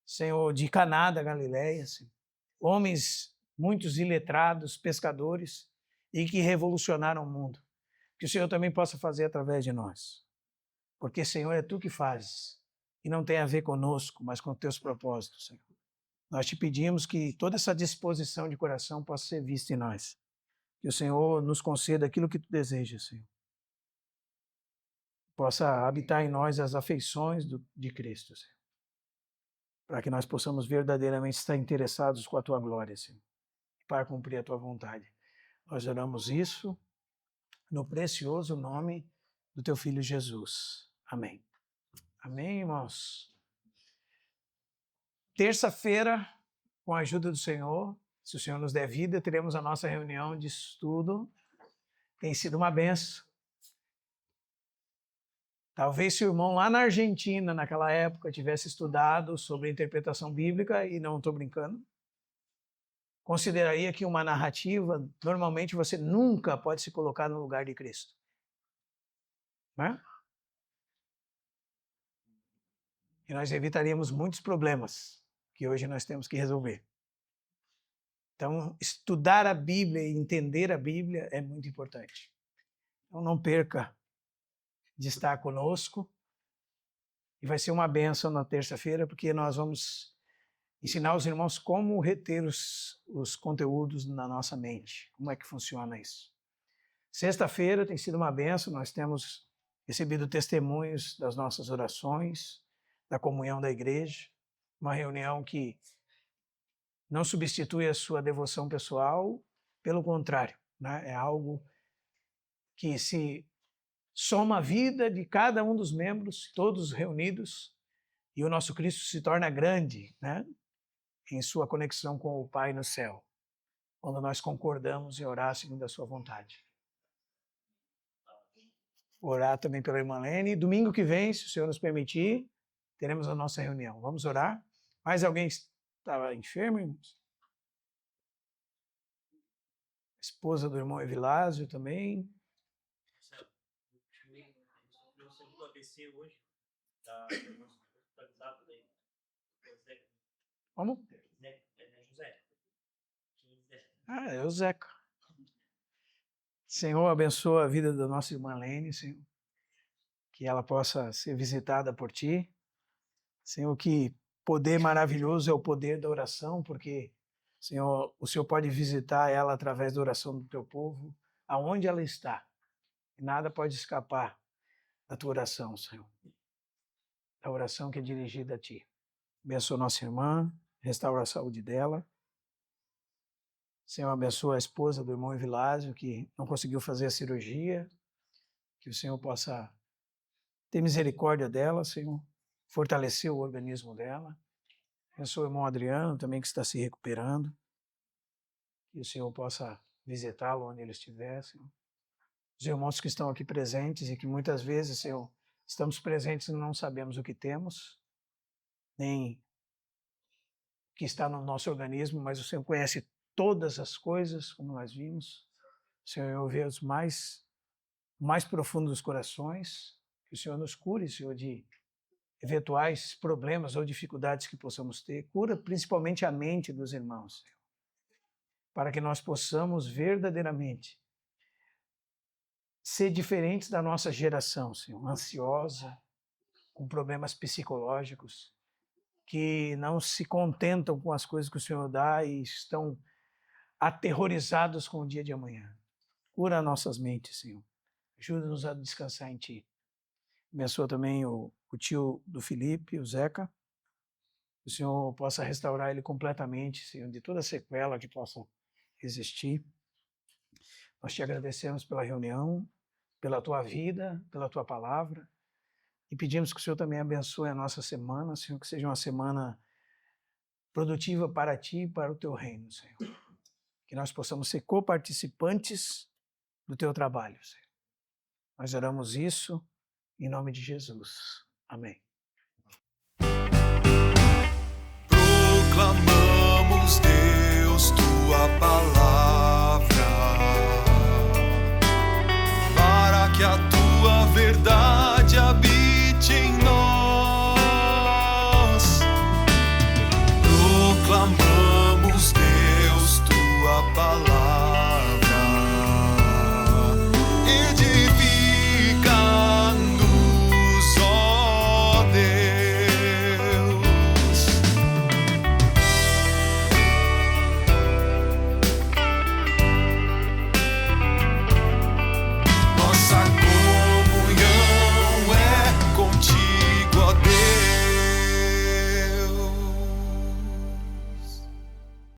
Senhor, de Caná da Galileia, Senhor. Homens muitos iletrados, pescadores, e que revolucionaram o mundo. Que o Senhor também possa fazer através de nós. Porque, Senhor, é Tu que fazes. E não tem a ver conosco, mas com Teus propósitos, Senhor. Nós Te pedimos que toda essa disposição de coração possa ser vista em nós. Que o Senhor nos conceda aquilo que Tu desejas, Senhor. Possa habitar em nós as afeições de Cristo, Senhor. Para que nós possamos verdadeiramente estar interessados com a Tua glória, Senhor. Para cumprir a Tua vontade. Nós oramos isso no precioso nome do Teu Filho Jesus. Amém. Amém, irmãos? Terça-feira, com a ajuda do Senhor, se o Senhor nos der vida, teremos a nossa reunião de estudo. Tem sido uma benção. Talvez se o irmão lá na Argentina, naquela época, tivesse estudado sobre a interpretação bíblica, e não estou brincando, consideraria que uma narrativa, normalmente você nunca pode se colocar no lugar de Cristo. Não é? E nós evitaríamos muitos problemas que hoje nós temos que resolver. Então, estudar a Bíblia e entender a Bíblia é muito importante. Então, não perca de estar conosco. E vai ser uma bênção na terça-feira, porque nós vamos ensinar os irmãos como reter os conteúdos na nossa mente. Como é que funciona isso? Sexta-feira tem sido uma bênção, nós temos recebido testemunhos das nossas orações, da comunhão da igreja, uma reunião que não substitui a sua devoção pessoal, pelo contrário, né? É algo que se soma a vida de cada um dos membros, todos reunidos, e o nosso Cristo se torna grande, né? Em sua conexão com o Pai no céu, quando nós concordamos em orar segundo a sua vontade. Orar também pela irmã Lene. Domingo que vem, se o Senhor nos permitir, teremos a nossa reunião. Vamos orar? Mais alguém estava enfermo, irmãos? A esposa do irmão Evilásio também. Meu segundo ABC hoje, Como? José. Ah, é o Zeca. Senhor, abençoa a vida da nossa irmã Lene, Senhor. Que ela possa ser visitada por Ti. Senhor, que poder maravilhoso é o poder da oração, porque, Senhor, o Senhor pode visitar ela através da oração do Teu povo, aonde ela está. E nada pode escapar da Tua oração, Senhor. Da oração que é dirigida a Ti. Abençoa nossa irmã, restaura a saúde dela. Senhor, abençoa a esposa do irmão Evilásio, que não conseguiu fazer a cirurgia. Que o Senhor possa ter misericórdia dela, Senhor. Fortalecer o organismo dela. Abençoa o irmão Adriano, também que está se recuperando. Que o Senhor possa visitá-lo onde ele estiver, Senhor. Os irmãos que estão aqui presentes e que muitas vezes, Senhor, estamos presentes e não sabemos o que temos. nem o que está no nosso organismo, mas o Senhor conhece todas as coisas, como nós vimos. O Senhor vê os mais profundos dos corações. Que o Senhor nos cure, Senhor, de eventuais problemas ou dificuldades que possamos ter. Cura principalmente a mente dos irmãos, Senhor, para que nós possamos verdadeiramente ser diferentes da nossa geração, Senhor, ansiosa, com problemas psicológicos, que não se contentam com as coisas que o Senhor dá e estão aterrorizados com o dia de amanhã. Cura nossas mentes, Senhor. Ajuda-nos a descansar em Ti. Abençoa também o tio do Felipe, o Zeca. Que o Senhor possa restaurar ele completamente, Senhor, de toda sequela que possa existir. Nós te agradecemos pela reunião, pela Tua vida, pela Tua palavra. E pedimos que o Senhor também abençoe a nossa semana, Senhor, que seja uma semana produtiva para Ti e para o Teu reino, Senhor. Que nós possamos ser coparticipantes do Teu trabalho, Senhor. Nós oramos isso em nome de Jesus. Amém. Proclamamos, Deus, Tua palavra.